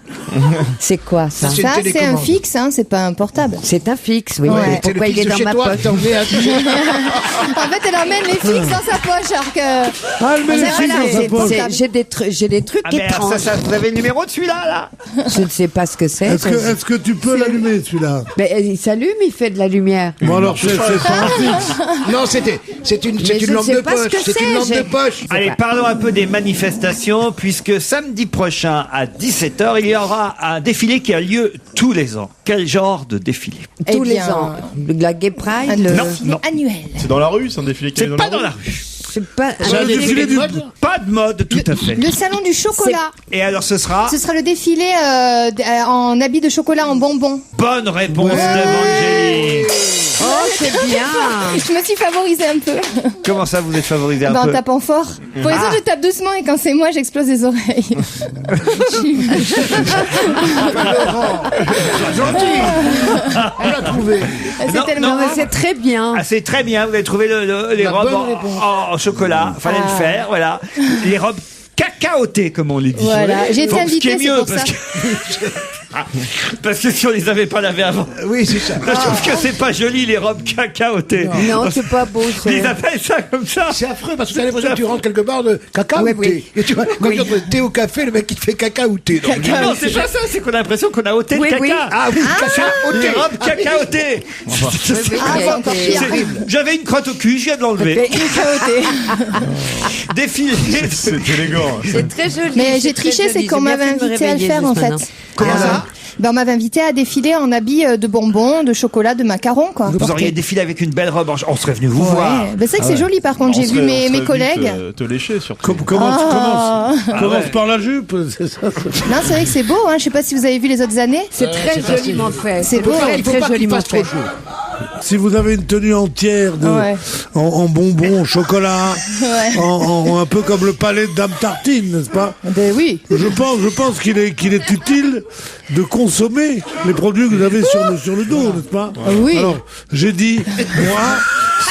C'est quoi, ça? C'est une Ça, c'est un télécommande. fixe, c'est pas un portable. C'est un fixe, oui. Ouais. Pourquoi il est dans ma poche? En fait, elle emmène les fixes dans sa poche, alors que... Ah, elle met les C'est fils vrai, dans sa c'est poche. J'ai des trucs Ah, mais alors, étranges. vous avez le numéro de celui-là, là? Je ne sais pas ce que c'est. Est-ce que tu peux l'allumer, celui-là? Mais il s'allume, il fait de la lumière. Bon, alors, c'est pas un fixe. Non, c'est une je lampe sais de pas ce poche. que C'est une c'est, lampe de j'ai- poche. Allez, parlons un peu des manifestations, puisque samedi prochain à 17h, il y aura un défilé qui a lieu tous les ans. Quel genre de défilé? Tous Eh les bien, ans. La Gay Un Pride, défilé annuel. C'est dans la rue, c'est un défilé qui C'est est dans pas la dans rue. la rue. c'est pas C'est un défilé de mode. Pas de mode, tout à fait. Le salon du chocolat. Et alors, ce sera Ce sera le défilé en habit de chocolat en bonbons. bonne réponse d'Evangélie. Oh, c'est bien. Je me suis favorisée un peu. Comment ça, vous êtes favorisé un En peu? tapant fort. Pour les autres, je tape doucement et quand c'est moi, j'explose les oreilles. Gentil. On l'a trouvé. C'est Non, tellement Non, mais rare. c'est très bien. Ah, c'est très bien, vous avez trouvé les La robes bonne réponse. en chocolat. Fallait le faire, voilà. Les robes cacaotées, comme on les dit. Voilà. J'ai été Bon, ce qui est invitée, c'est mieux, pour parce ça. que... parce que si on les avait pas lavées avant, Oui, c'est ça. je trouve que c'est pas joli, les robes cacaotées. Non, c'est pas beau. Ils appellent ça comme ça. C'est affreux parce que t'as l'impression que tu rentres quelque part de caca Oui, ou thé. oui. Et tu vois, quand tu rentres de thé au café, le mec qui te fait caca ou thé. Donc, Non, c'est pas ça, c'est qu'on a l'impression qu'on a ôté Oui, le caca. oui. Ah oui, caca au Les thé. robes cacaotées. c'est encore pire. J'avais une crotte au cul, je viens de l'enlever. Cacaoté. Défilé. C'est élégant. C'est très joli. Mais j'ai triché, c'est qu'on m'avait invité à le faire en fait. Comment ça? Ben, on m'avait invité à défiler en habits de bonbons, de chocolat, de macarons, quoi. Vous auriez défilé avec une belle robe. On serait venu vous voir. Ouais. Ben, c'est vrai que c'est joli par contre. J'ai vu mes collègues. Te lécher surtout. Comment tu commences Ah. Commence par la jupe, c'est ça. Non, c'est vrai que c'est beau. Hein. Je sais pas si vous avez vu les autres années. C'est très c'est joliment fait. C'est beau, très, Il faut très pas qu'il joliment fasse trop fait. chaud. Si vous avez une tenue entière Ouais. en bonbons, au chocolat, Ouais. un peu comme le palais de Dame Tartine, n'est-ce pas? Ben oui. Je pense qu'il est utile de consommer les produits que vous avez sur le dos, n'est-ce pas? Oui. Alors, j'ai dit, moi,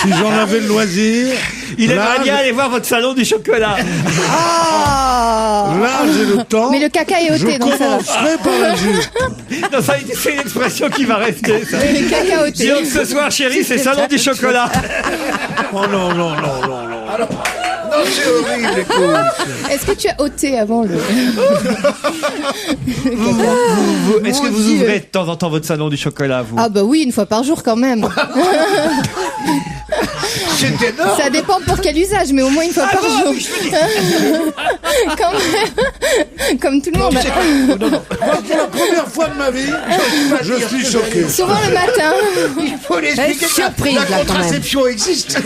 si j'en avais le loisir, Il là, aimerait bien aller voir votre salon du chocolat. Ah. là, j'ai le temps. Mais le caca est Je ôté, donc ça va. commencerai par la jupe. Non, ça, c'est une expression qui va rester. Ça. Le caca ôté. Disons que ce soir, chérie, c'est salon du chocolat. Oh non, non, non, non, non. Non, c'est horrible, écoute. Est-ce que tu as ôté avant le. Est-ce que vous ouvrez de temps en temps votre salon du chocolat, vous? Ah bah oui, une fois par jour quand même. C'est énorme. Ça dépend pour quel usage, mais au moins une fois par jour. Quand même. Comme tout le monde. Moi, pour la première fois de ma vie, je suis choqué. Souvent le matin. Il faut lui expliquer que surprise, la là, quand même. contraception existe.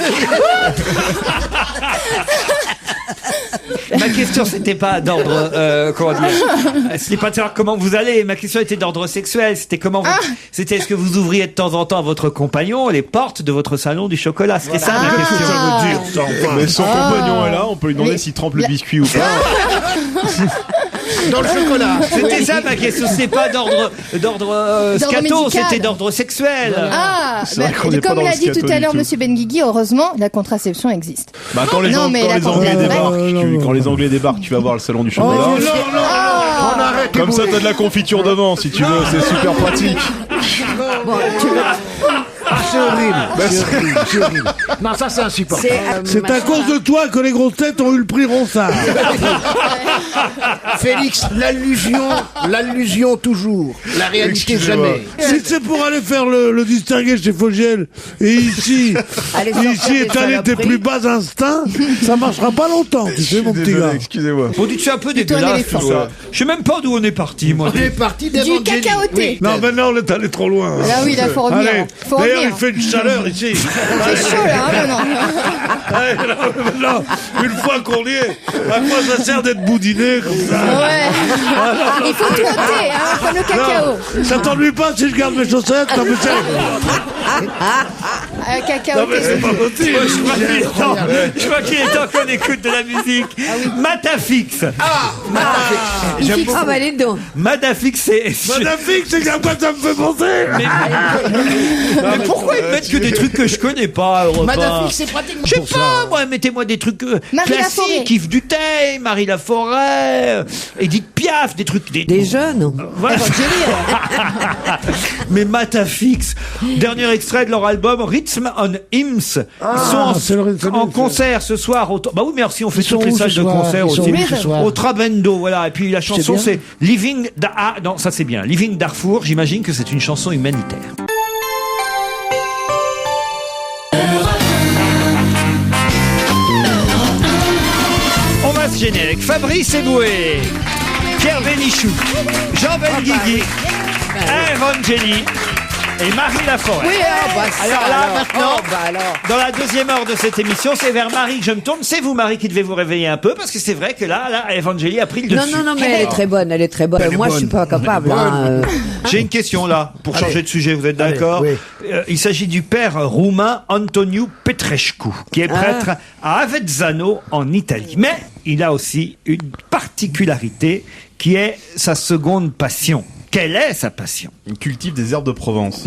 Ma question, c'était pas d'ordre, comment dire, c'était pas de savoir comment vous allez. Ma question était d'ordre sexuel. C'était comment vous, c'était est-ce que vous ouvriez de temps en temps à votre compagnon les portes de votre salon du chocolat? C'était ça ma question. Ah. Ça veut dire, ça, enfin. Mais son compagnon est là, on peut lui demander Mais- s'il trempe le biscuit ou pas. Dans le chocolat. C'était ça ma question. C'est pas d'ordre scato, médical. c'était d'ordre sexuel. Ah, C'est vrai qu'on n'est pas comme dans le l'a dit scato tout à du l'heure tout. Monsieur Benguigui, heureusement, la contraception existe. Bah, quand les, Non, mais la Anglais contraception- débarquent, quand les Anglais débarquent, tu vas voir le salon du Oh, chocolat. non, non, On arrête. Comme ça, t'as de la confiture devant, si tu veux, c'est super pratique. C'est horrible. C'est horrible. C'est horrible. Non, ça, c'est insupportable. c'est à cause de toi que les grosses têtes ont eu le prix Ronsard. Félix, l'allusion toujours. La réalité Excusez-moi. jamais. Si c'est pour aller faire le distinguer chez Fogiel, et ici étaler tes plus bas instincts, ça marchera pas longtemps, tu sais, mon petit gars. Excusez-moi. Bon, dites, c'est un peu Plutôt un dégueulasse éléphant. tout ça. Je sais même pas d'où on est parti, moi. On est parti Du d'Evangélie. cacaoté. Oui. Non, maintenant on est allé trop loin. Là oui, là faut revenir. Allez, Faut d'ailleurs, il revenir. fait une chaleur ici. C'est chaud là, hein, maintenant. Allez, maintenant, une fois qu'on y est, à quoi ça sert d'être boudiné comme ça? Ouais. Il faut tout ôter, hein, comme le cacao. Non, ça t'ennuie pas si je garde mes chaussettes? Non, mais Cacao, non, mais c'est pas possible. Moi, je crois qu'il est temps qu'on écoute de la musique. Matafix. Ah, bah, allez donc. Matafix, c'est. Magnifique, c'est à quoi ça me fait penser? Mais pourquoi ils mettent que des trucs que je connais pas, Europe 1? Magnifique, c'est pratiquement Je sais pour ça. pas, moi, mettez-moi des trucs Marie Laforêt. classiques, Yves Duteil, Marie Laforêt, Edith Piaf, des trucs... Des jeunes. Voilà. Mais Matafix, dernier extrait de leur album Rhythm on Hymns. Ils sont c'est le Rhythm en Hymns. concert ce soir. Bah oui, mais alors si on fait Ils sont toutes les où salles ce de soir concert Ils sont aussi. où ce soir Au Trabendo, voilà. Et puis la chanson bien. c'est Living... non, ça c'est bien. Living Darfour, j'imagine que c'est une chanson humanitaire. On va se gêner avec Fabrice Eboué, Pierre Bénichou, Jean Benguigui, Evangélie, et Marie Laforêt. Oui, Alors là, maintenant, alors. dans la deuxième heure de cette émission, c'est vers Marie que je me tourne. C'est vous, Marie, qui devez vous réveiller un peu, parce que c'est vrai que là, Evangélie a pris le dessus. Non, mais elle est très bonne, elle est très bonne. Moi, je suis pas capable. J'ai une question là, pour changer de sujet, vous êtes d'accord? oui. Il s'agit du père roumain Antoniu Petrescu, qui est prêtre à Avezzano, en Italie. Mais il a aussi une particularité, qui est sa seconde passion. Quelle est sa passion? Il cultive des herbes de Provence.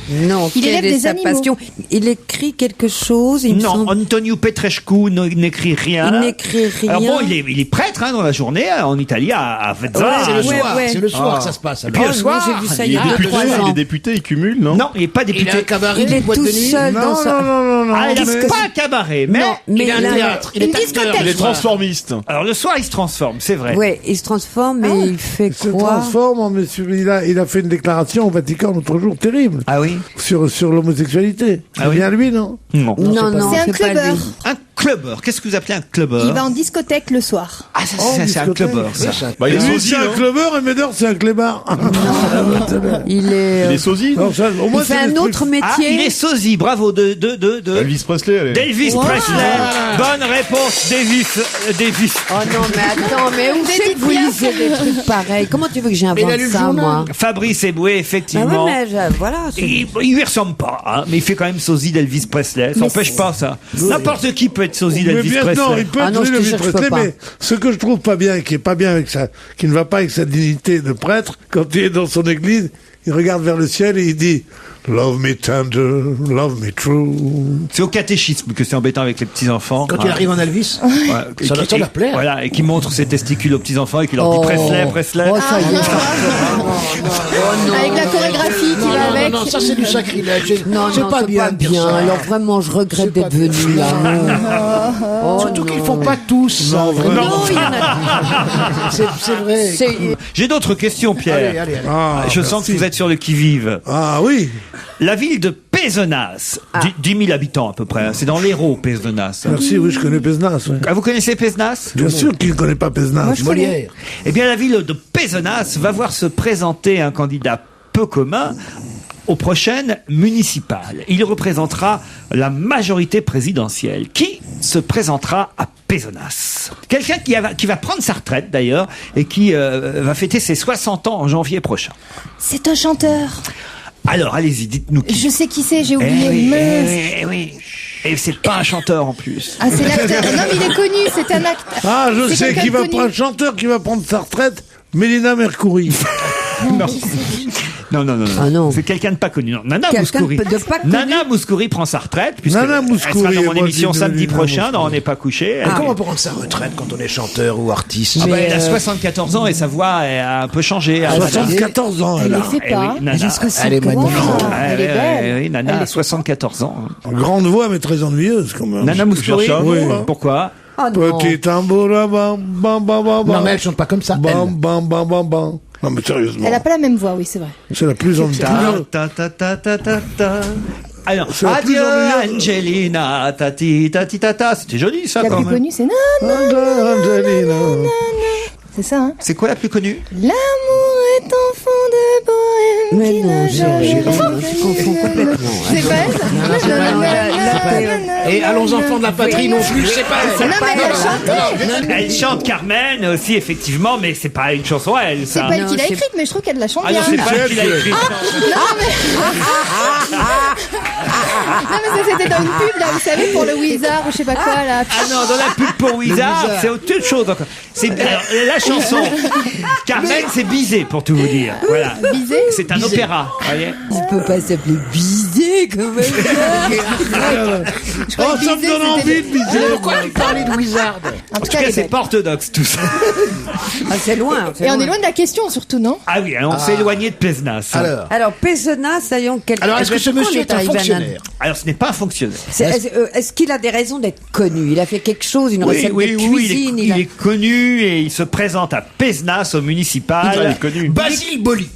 Non, Il quelle élève est des sa animaux. passion? Il écrit quelque chose, il me Non, semble. Antoniu Petrescu n'écrit rien. Il n'écrit rien. Alors bon, il est prêtre dans la journée en Italie à Avezzano. C'est le Ouais, soir, ouais. c'est le soir que ça se passe. Et puis alors. le soir, J'ai vu ça il Il y a est député, 3 il ans. est député, il cumule, non? non, il n'est pas Il a député. un cabaret, Il est une boîte tout de nuit. seul dans Non, sa... non. Ah, il parce n'a que pas un cabaret, mais Non, mais Il a un théâtre, il est Une acteur. discothèque. Il est transformiste. alors le soir il se transforme, c'est vrai. Ouais, il se transforme et il fait Il se quoi? transforme en monsieur. Il a fait une déclaration au Vatican l'autre jour terrible Ah oui. sur l'homosexualité. Ah C'est oui. bien lui, non? Non. Non, C'est un c'est pas clubbeur. lui. Un clubbeur. Qu'est-ce que vous appelez un clubbeur? Il va en discothèque le soir. Ah, ça, Oh, c'est un discothèque. clubbeur, ça. Bah, il est Lui, sosie, c'est un non? clubbeur et Médor, c'est un clébard. Il est... Il est sosie, non? Non, ça, au moins, il fait c'est un des autre trucs- Ah, il métier. est sosie. Bravo de Elvis Presley, elle est... Elvis Presley. Bonne réponse, Davis. Oh non, mais attends, mais où c'est que vous lisez des trucs pareils? Comment tu veux que il a j'invente lu le ça, journal. moi? Fabrice Eboué, Bah effectivement. oui, mais voilà. c'est- Il lui ressemble pas, hein, mais il fait quand même sosie d'Elvis Presley. Ça n'empêche pas ça. N'importe qui peut être sosie Mais d'Elvis bien, Presley. non, il peut Ah être non, je te Elvis jure que je peux Presley, pas. mais ce que je trouve pas bien, qui est pas bien avec ça, qui ne va pas avec sa dignité de prêtre, quand il est dans son église, il regarde vers le ciel et il dit Love me tender, love me true. C'est au catéchisme que c'est embêtant avec les petits enfants. Quand il arrive en Elvis, ça doit leur plaire. Voilà, et qui montre ses testicules aux petits enfants et qui leur dit Presley. Oh, ça y est. Avec la chorégraphie qui va avec. Non, ça c'est du sacrilège. Non, C'est non, pas bien de dire ça. Alors vraiment, je regrette C'est pas d'être venu là. Oh, Surtout non. qu'ils font pas tous ça. Non, il y en a... C'est vrai. C'est- J'ai d'autres questions, Pierre. Allez. Ah, Je sens que vous êtes sur le qui-vive. Ah oui, La ville de Pézenas, 10 000 habitants à peu près, hein. C'est dans l'Hérault, Pézenas. merci, oui, je connais Pézenas. Ouais. Ah, vous connaissez Pézenas? Bien sûr qu'il ne connaît pas Pézenas. Molière. Eh bien, la ville de Pézenas va voir se présenter un candidat peu commun aux prochaines municipales. Il représentera la majorité présidentielle. Qui se présentera à Pézenas? Quelqu'un qui va prendre sa retraite d'ailleurs et qui va fêter ses 60 ans en janvier prochain. C'est un chanteur. Alors, allez-y, dites-nous qui. Je sais qui c'est, j'ai Eh oublié. oui, Mince. eh oui. Et c'est pas un chanteur en plus. Ah, c'est l'acteur. Non, mais il est connu, c'est un acteur. Ah, je C'est sais quelqu'un qui de va connu. prendre un chanteur qui va prendre sa retraite, Mélina Mercouri. Non. Ah non. C'est quelqu'un de pas connu. Non. Nana Quelqu'un Mouskouri. de pas connu. Nana Mouskouri prend sa retraite puisque Nana elle Mouskouri, sera dans mon moi, émission je dis samedi Nana prochain dans On Mouskouri. n'est pas couché. Et comment on peut prendre sa retraite quand on est chanteur ou artiste Ah bah, elle a Mais, 74 ans et sa voix a un peu changé. Ah, Nana. 74 ans, Elle elle les a. fait Eh pas. oui, Nana. Qu'est-ce que c'est Elle est comment magnifique. ça Elle est belle. Oui, Nana Elle a est 74 ans. Grande voix, mais très ennuyeuse, quand même. Nana Mouskouri. cherches un mot, Oui. hein. Pourquoi? Oh non. Petit tambour, bam, bam, bam, bam, Non, mais bam. elle chante pas comme ça. Bam, Elle. bam, bam, bam, bam. Non, mais sérieusement. Elle a pas la même voix, oui, c'est vrai. C'est la plus ennuyeuse. Ta ta ta ta ta ta. Alors, C'est la plus adieu ennuyeuse. Angelina, tati tati tata. C'était joli ça La quand plus même. connue, c'est non. Angelina. C'est ça, hein. C'est quoi la plus connue? L'amour est enfant de bohème. Mais qui non, n'a jamais je confonds complètement. C'est pas elle? c'est pas elle. Et allons enfants de la patrie non plus, c'est pas elle. Non, mais elle a chanté. Elle chante Carmen aussi, effectivement, mais c'est pas une chanson à elle, C'est ça. pas elle Non, qui l'a c'est- écrite, mais je trouve qu'elle la chante Ah non, bien. c'est pas elle qui l'a écrite. Non, mais ça, c'était dans une pub, là, vous savez, pour le Wizard ou je sais pas quoi, là. Ah non, dans la pub pour Wizard, c'est autre chose encore. C'est alors, la chanson Carmen, c'est Bizet pour tout vous dire. Voilà. Bizet. C'est un opéra, voyez. Il peut pas s'appeler Bizet quand même. Oh, ça me donne envie de biser. Pourquoi tu parlais de Wizard En tout cas, c'est pas orthodoxe tout ça. Ah, c'est loin. Et on est loin de la question, surtout, non? Ah oui, on s'est éloigné de Pézenas. Alors, Pézenas, ayons quelque... alors est-ce que ce Pourquoi on monsieur est un arrivé à fonctionnaire Alors, ce n'est pas un fonctionnaire. Est-ce qu'il a des raisons d'être connu? Il a fait quelque chose, une Oui, recette oui, de oui, cuisine. il est connu et il se présente à Pézenas au municipal. Il est connu. Basile Boli.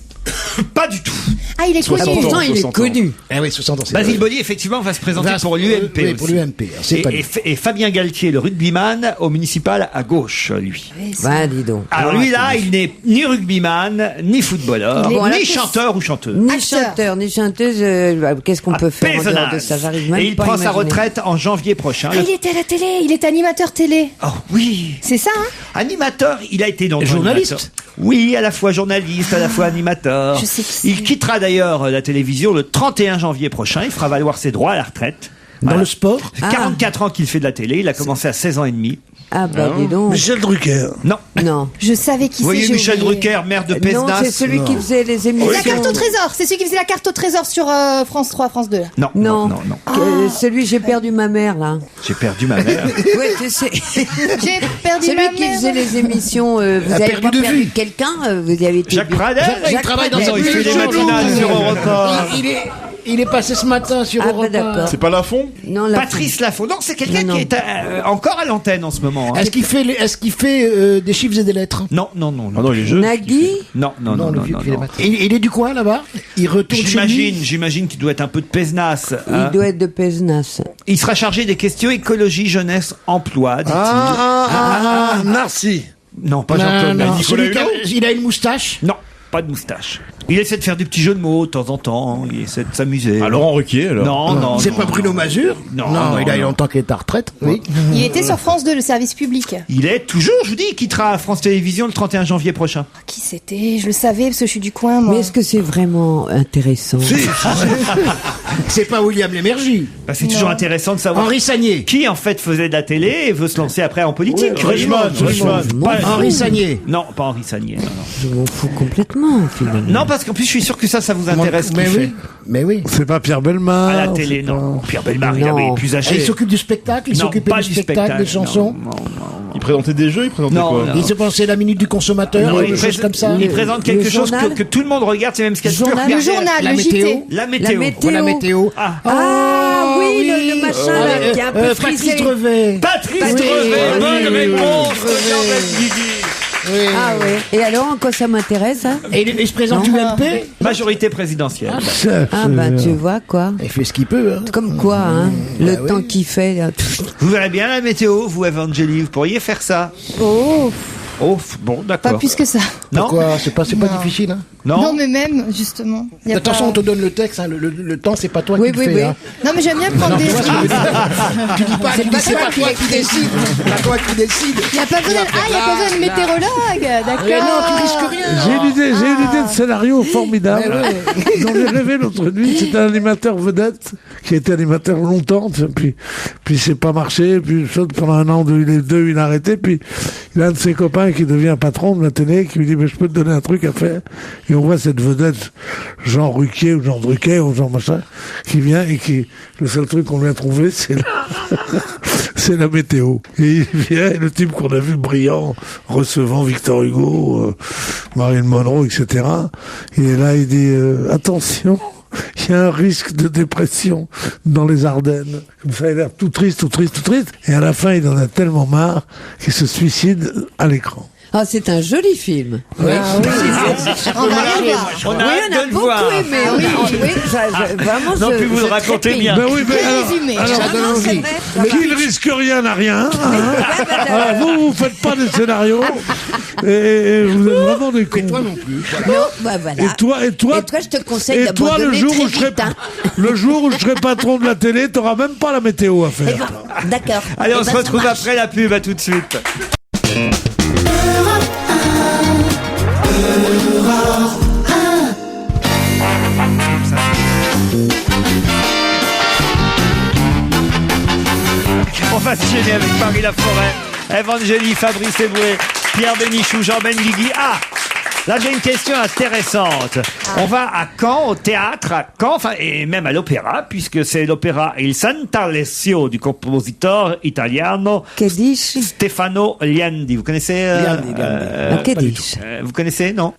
Pas du tout. Ah, il est connu. 60 ans. Pourtant, il est 60 ans. connu. Eh oui, 60 ans. c'est Basile vrai. Boli, effectivement, va se présenter pour l'UMP. Oui, pour aussi. l'UMP. C'est pas lui. Et Fabien Galtier, le rugbyman, au municipal à gauche, lui. Bah, dis donc. Alors lui là, il n'est ni rugbyman, ni footballeur, Il est- Bon, alors, ni qu'est-ce- chanteur ou chanteuse. Ni Acteur. chanteur, ni chanteuse, qu'est-ce qu'on À peut faire en dehors de Pézenas. ça? J'arrive même Et il pas à prend sa imaginer. retraite en janvier prochain. Ah, il était à la télé, il est animateur télé. Oh oui, C'est ça, hein? animateur, il a été donc Journaliste. animateur. Oui, à la fois journaliste, à la fois animateur. Je sais qui c'est. Il quittera d'ailleurs la télévision le 31 janvier prochain. Il fera valoir ses droits à la retraite. Dans le sport. Ça fait 44 ans qu'il fait de la télé. Il a commencé à 16 ans et demi. Ah, bah, dis donc. Michel Drucker. Non. Non. Je savais qui c'est. Vous voyez j'ai Michel oublié. Drucker, maire de Non, Pézenas. c'est celui qui faisait les émissions. La carte au trésor, c'est celui qui faisait la carte au trésor sur France 3, France 2. Non, Non. non, non, non. Celui, j'ai perdu ma mère, là. J'ai perdu ma mère. Oui, tu sais. J'ai perdu Celui ma qui mère. faisait les émissions, vous A avez perdu pas de perdu vue. quelqu'un, vous avez été... Jacques Pradel. Il travaille dans Non, il fait des journaux. matinales sur Europe 1. Il est passé ce matin sur Ah, bah, Europe 1. d'accord. C'est pas Lafont? Non, la Patrice Lafont. Non, c'est quelqu'un Non, qui non. est encore à l'antenne en ce moment. hein. Est-ce qu'il fait des chiffres et des lettres? Non, non, non, Ah non. non, il est jeune. Nagui. Non, non, non, le non, vieux non, qui fait les non. maths. Il est du coin là-bas. Il retourne chez lui. J'imagine qu'il doit être un peu de Pézenas. Il hein. doit être de Pézenas. Il sera chargé des questions écologie, jeunesse, emploi, dit-il. Narcy. Non, pas Non, Jean-Claude non, Nagui. celui qui il a une moustache. Non, pas de moustache. Il essaie de faire des petits jeux de mots de temps en temps. Il essaie de s'amuser. Ah, Laurent Ruquier, alors. Non, non. C'est non, pas non. Bruno Mazur. Non, il a non. longtemps qu'il est à retraite. Oui. Il était sur France 2, le service public. Il est toujours, je vous dis, il quittera France Télévisions le 31 janvier prochain. Qui c'était? Je le savais parce que je suis du coin, moi. Mais est-ce que c'est vraiment intéressant? C'est pas William Lémergie. Bah, c'est toujours intéressant de savoir Henri Sagné. qui en fait faisait de la télé et veut se lancer après en politique. Reichmann. Henri Sagné. Non, pas Henri Sagné. Non, non. Je m'en fous complètement, finalement. Non, parce qu'en plus, je suis sûr que ça vous intéresse. ce qu'il Mais fait. oui. Mais oui. C'est pas Pierre Bellemare. À la télé, c'est non. pas- Pierre Bellemare, il Non. est plus Et âgé. il s'occupe du spectacle. Il Non, s'occupait pas du spectacle, des chansons. Non, non. Il présentait des jeux, il présentait Non, quoi? non. Il se pensait la minute du consommateur, Non, des choses comme ça. il présente quelque Le chose journal que tout le monde regarde, c'est même ce qu'il y a de plus Journal. regardé. Le journal, La le météo. JT. La météo. La météo. Voilà, météo. Ah. Ah oui, le machin là, qui est un peu frisé. Patrice Drevet. Patrice Oui, Drevet, oui, bonne oui, réponse oui, de Jean-Baptiste Guigui. Ah ouais. Et alors, en quoi ça m'intéresse, hein? Et il se présente Non. UMP. Majorité présidentielle. Ah bah, tu vois, quoi. Il fait ce qu'il peut. Hein. Comme quoi, hein. Le oui. temps qu'il fait, là. Vous verrez bien la météo, vous, Evangélie, vous pourriez faire ça. Oh, Oh, bon, pas d'accord. plus que ça. Non, Pourquoi? C'est pas Non. difficile. Hein. non. mais même, justement. Y a Attention, pas- on te donne le texte. Hein. Le temps, c'est pas toi Oui, qui oui, le fais. oui. Hein. Non, mais j'aime bien prendre des Tu vois ce que je veux risques. dire Tu dis pas, tu dis, c'est pas toi qui décide. C'est pas toi qui décide. Il n'y a pas besoin de météorologue, d'accord. Mais non, tu risques rien. J'ai une idée de scénario formidable dont j'ai rêvé l'autre nuit. C'est un animateur vedette qui a été animateur longtemps, puis c'est pas marché, puis pendant un an, il a arrêté, puis il a un de ses copains qui devient patron de la télé qui lui dit mais je peux te donner un truc à faire, et on voit cette vedette Jean Ruquier ou Jean Drucker ou Jean machin qui vient et qui le seul truc qu'on lui a trouvé c'est la météo, et il vient, et le type qu'on a vu brillant recevant Victor Hugo, Marilyn Monroe, etc., il est là, il dit attention, il y a un risque de dépression dans les Ardennes. Comme ça, il a l'air tout triste. Et à la fin, il en a tellement marre qu'il se suicide à l'écran. Ah, c'est un joli film. On va aller voir. On a Oui, hâte on a de le beaucoup voir. aimé. Vraiment, Non, puis vous le racontez bien. Ben oui, mais alors, résumé. alors, Ça donne envie. qui ne risque rien n'a rien. Hein. Alors, vous faites pas des scénarios et vous êtes vraiment des cons. Et toi non plus. Non, bah voilà. Et toi, Et toi, je te conseille et toi, le d'abandonner jour très où je serai, vite, hein. le jour où je serai patron de la télé, t'auras même pas la météo à Eh faire. ben, d'accord. Allez, on Eh se ben, ça retrouve marche. après la pub, à tout de suite. On va se gêner avec Paris Laforêt, Evangélie, Fabrice Eboué, Pierre Bénichou, Jean Benguigui. Ah, là j'ai une question intéressante. On va à Caen, au théâtre, à Caen, enfin, et même à l'opéra, puisque c'est l'opéra Il Sant'Alessio du compositeur italiano Che dici? Stefano Liandi. Vous connaissez Liandi. Che pas du dici? vous connaissez, non?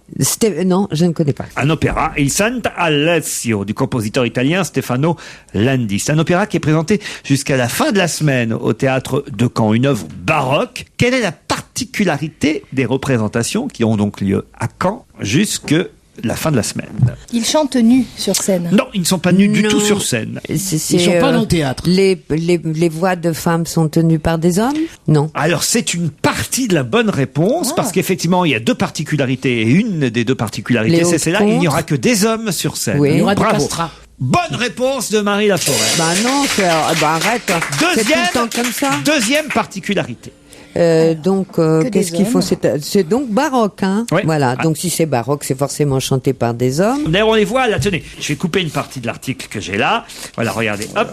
Non, je ne connais pas. Un opéra, Il Sant'Alessio, du compositeur italien Stefano Landi. C'est un opéra qui est présenté jusqu'à la fin de la semaine au théâtre de Caen, une œuvre baroque. Quelle est la particularité des représentations qui ont donc lieu à Caen jusque la fin de la semaine. Ils chantent nus sur scène. Non, ils ne sont pas nus du Non. tout sur scène. Ils sont pas dans le théâtre. Les voix de femmes sont tenues par des hommes? Non. Alors c'est une partie de la bonne réponse parce qu'effectivement il y a deux particularités et une des deux particularités Les c'est hautes celle-là, il n'y aura que des hommes sur scène. Oui. Il y aura des Bravo. castrats. Bonne réponse de Marie Laforêt. Bah non, arrête. C'est tout le temps comme ça. Deuxième particularité. Donc, Que qu'est-ce des qu'il faut? hommes. C'est donc baroque, hein. Oui. Voilà. Donc, si c'est baroque, c'est forcément chanté par des hommes. D'ailleurs, on les voit là, tenez, je vais couper une partie de l'article que j'ai là. Voilà, regardez, hop.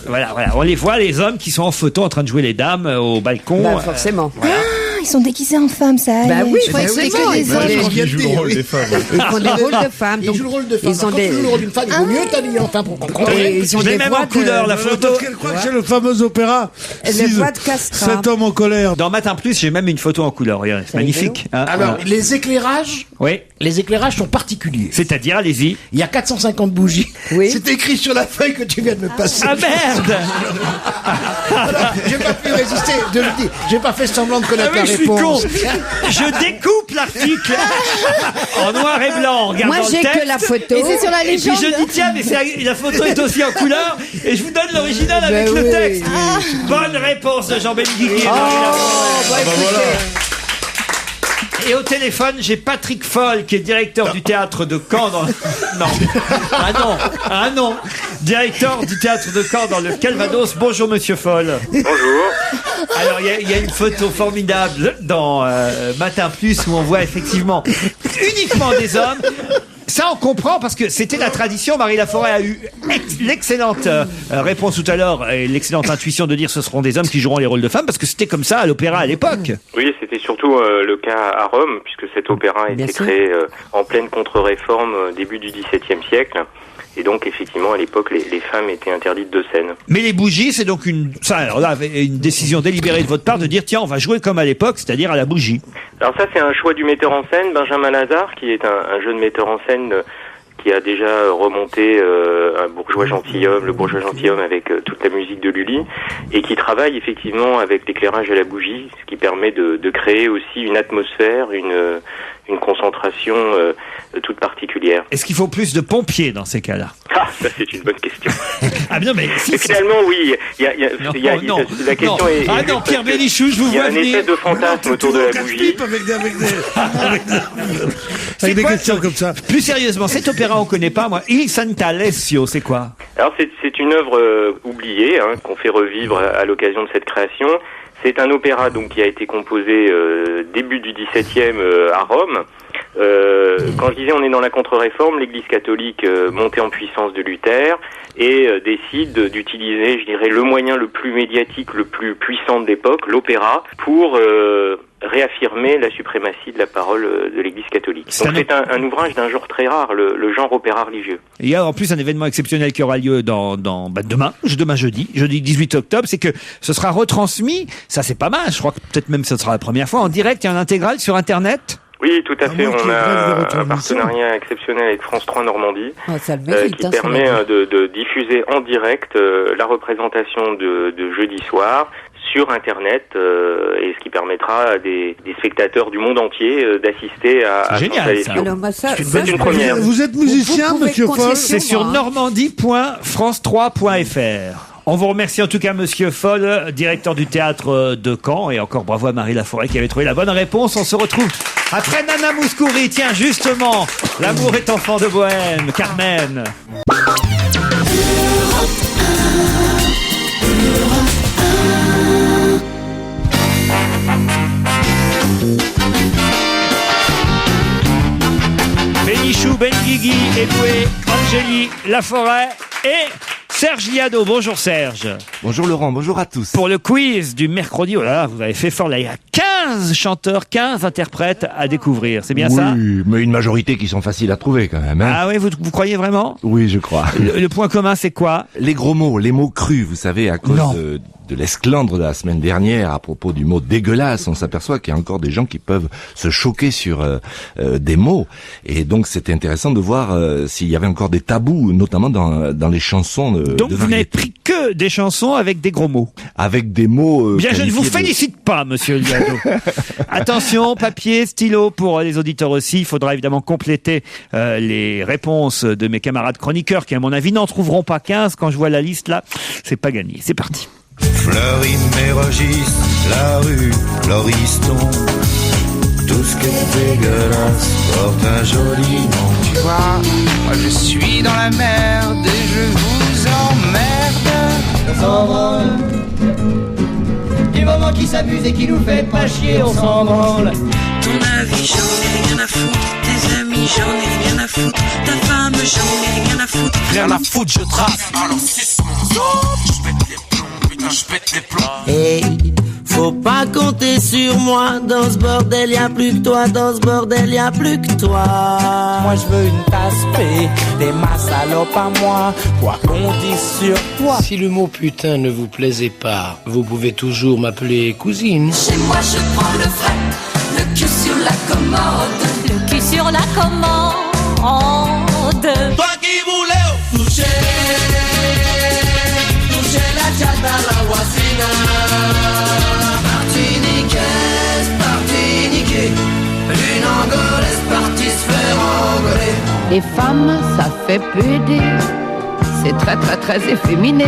Voilà, on les voit, les hommes qui sont en photo en train de jouer les dames au balcon. Bah, forcément. Voilà. Ah, ils sont déguisés en femmes, ça. Bah allez. oui, je croyais que c'était forcément, que des ils ont hommes. des- Ils Ils jouent le rôle des femmes. Ils font des rôles de femmes. Ils donc, jouent le rôle de femme. Ils ont Quand des, tu joues le rôle d'une femme, il vaut mieux t'habiller en femme pour comprendre. et ils ont Je des l'ai même voix en couleur, la de, photo. Parce qu'elle croit que c'est le fameux opéra. les voix de castrat. Cet homme en colère. Dans Matin Plus, j'ai même une photo en couleur, regardez, c'est magnifique. Hein, Alors, voilà. les éclairages sont particuliers. C'est-à-dire, allez-y. Il y a 450 bougies. Oui. C'est écrit sur la feuille que tu viens de me passer. Ah merde Alors, j'ai pas pu résister, je le dis. J'ai pas fait semblant de Ah connaître oui, la je suis con. réponse. Je découpe l'article en noir et blanc. en regardant Moi, le j'ai texte. que la photo. Et c'est sur la Et puis légende. je dis tiens mais la photo est aussi en couleur et je vous donne l'original avec Ben le oui. texte. Bonne réponse de Jean Benguigui. Et au téléphone, j'ai Patrick Foll, qui est directeur du théâtre de Caen dans... Non. Ah non. Directeur du théâtre de Caen dans le Calvados. Bonjour, monsieur Foll. Bonjour. Alors, il y a une photo formidable dans Matin Plus où on voit effectivement uniquement des hommes. Ça, on comprend parce que c'était la tradition. Marie Laforêt a eu l'excellente réponse tout à l'heure et l'excellente intuition de dire ce seront des hommes qui joueront les rôles de femmes parce que c'était comme ça à l'opéra à l'époque. Oui, c'était surtout le cas à Rome, puisque cet opéra a Bien été sûr. créé en pleine contre-réforme début du XVIIe siècle. Et donc, effectivement, à l'époque, les femmes étaient interdites de scène. Mais les bougies, c'est donc une décision délibérée de votre part de dire tiens, on va jouer comme à l'époque, c'est-à-dire à la bougie. Alors ça, c'est un choix du metteur en scène, Benjamin Lazare, qui est un jeune metteur en scène qui a déjà remonté un bourgeois gentilhomme, le bourgeois gentilhomme avec toute la musique de Lully, et qui travaille effectivement avec l'éclairage à la bougie, ce qui permet de créer aussi une atmosphère, une concentration toute particulière. Est-ce qu'il faut plus de pompiers dans ces cas-là? Ah, ça c'est une bonne question. Ah non, mais si, Mais finalement, oui, non, la question non. est... Ah non, Pierre Bénichou, je vous Il y a vois un venir. espèce de fantasme autour de la bougie. Avec des quoi, questions ce- comme ça. Plus sérieusement, cet opéra on connaît pas, moi. Il Sant'Alessio, c'est quoi? Alors c'est une œuvre oubliée qu'on fait revivre à l'occasion de cette création. C'est un opéra donc qui a été composé début du XVIIe à Rome. Quand je disais on est dans la contre-réforme, l'Église catholique montée en puissance de Luther et décide d'utiliser, je dirais, le moyen le plus médiatique, le plus puissant de l'époque, l'opéra, pour réaffirmer la suprématie de la parole de l'Église catholique. Donc c'est un ouvrage d'un genre très rare, le genre opéra religieux. Il y a en plus un événement exceptionnel qui aura lieu demain jeudi 18 octobre, c'est que ce sera retransmis, ça c'est pas mal, je crois que peut-être même ce sera la première fois, en direct et en intégral sur Internet. Oui, tout à fait. moi qui On ai plein de a un retransmissions. partenariat exceptionnel avec France 3 Normandie Oh, ça le mérite, qui hein, ça permet va. de diffuser en direct la représentation de jeudi soir sur Internet et ce qui permettra à des spectateurs du monde entier d'assister à C'est génial, Sant'Alessio. ça. Alors, moi, ça, C'est ça, une je peux- première. Vous êtes musicien, Vous pouvez monsieur compter Foll? sur C'est sur moi. normandie.france3.fr. On vous remercie en tout cas, monsieur Foll, directeur du théâtre de Caen. Et encore bravo à Marie Laforêt qui avait trouvé la bonne réponse. On se retrouve après Nana Mouskouri. Tiens, justement, l'amour est enfant de bohème. Carmen. Bénichou, Benguigui, Eboué, Angélie, Laforêt et Serge Liado. Bonjour Serge. Bonjour Laurent, bonjour à tous. Pour le quiz du mercredi, oh là là, vous avez fait fort là, il y a 15 chanteurs, 15 interprètes à découvrir, c'est bien ça? Oui, mais une majorité qui sont faciles à trouver quand même. Hein. Ah oui, vous croyez vraiment? Oui, je crois. Le point commun c'est quoi? Les gros mots, les mots crus, vous savez, à cause Non. de l'esclandre de la semaine dernière à propos du mot dégueulasse, on s'aperçoit qu'il y a encore des gens qui peuvent se choquer sur des mots. Et donc c'était intéressant de voir s'il y avait encore des tabous, notamment dans les chansons de Donc vous n'avez variété. pris que que des chansons avec des gros mots. Avec des mots... Bien, je ne vous qualifiés de- félicite pas, monsieur Liado. Attention, papier, stylo pour les auditeurs aussi. Il faudra évidemment compléter les réponses de mes camarades chroniqueurs qui, à mon avis, n'en trouveront pas 15. Quand je vois la liste là, c'est pas gagné. C'est parti. Florine, Mérogis, la rue, Floriston. Tout ce qui est dégueulasse porte un joli nom. Tu vois, moi je suis dans la merde et je vous emmerde. On s'en branle. Du moment qui s'amuse et qui nous fait pas chier, on s'en branle. Ton avis, j'en ai rien à foutre. Tes amis, j'en ai rien à foutre. Ta femme, j'en ai rien à foutre. Rien à foutre, je trace. Alors suce mon sang, je pète les plombs, putain, je pète les plombs. Hey, faut pas compter sur moi. Dans ce bordel, y'a plus que toi. Dans ce bordel, y'a plus que toi. Moi je veux une tasse paix, t'es ma salope à moi. Quoi qu'on dise sur toi. Si le mot putain ne vous plaisait pas, vous pouvez toujours m'appeler cousine. Chez moi, je prends le frais. Le cul sur la commode. Le cul sur la commande. Toi qui voulais toucher la chatte à la voisine. Martiniquaise, Martiniquais, une angolaise partie se faire engoler. Les femmes, ça fait pédé. C'est très très très efféminé.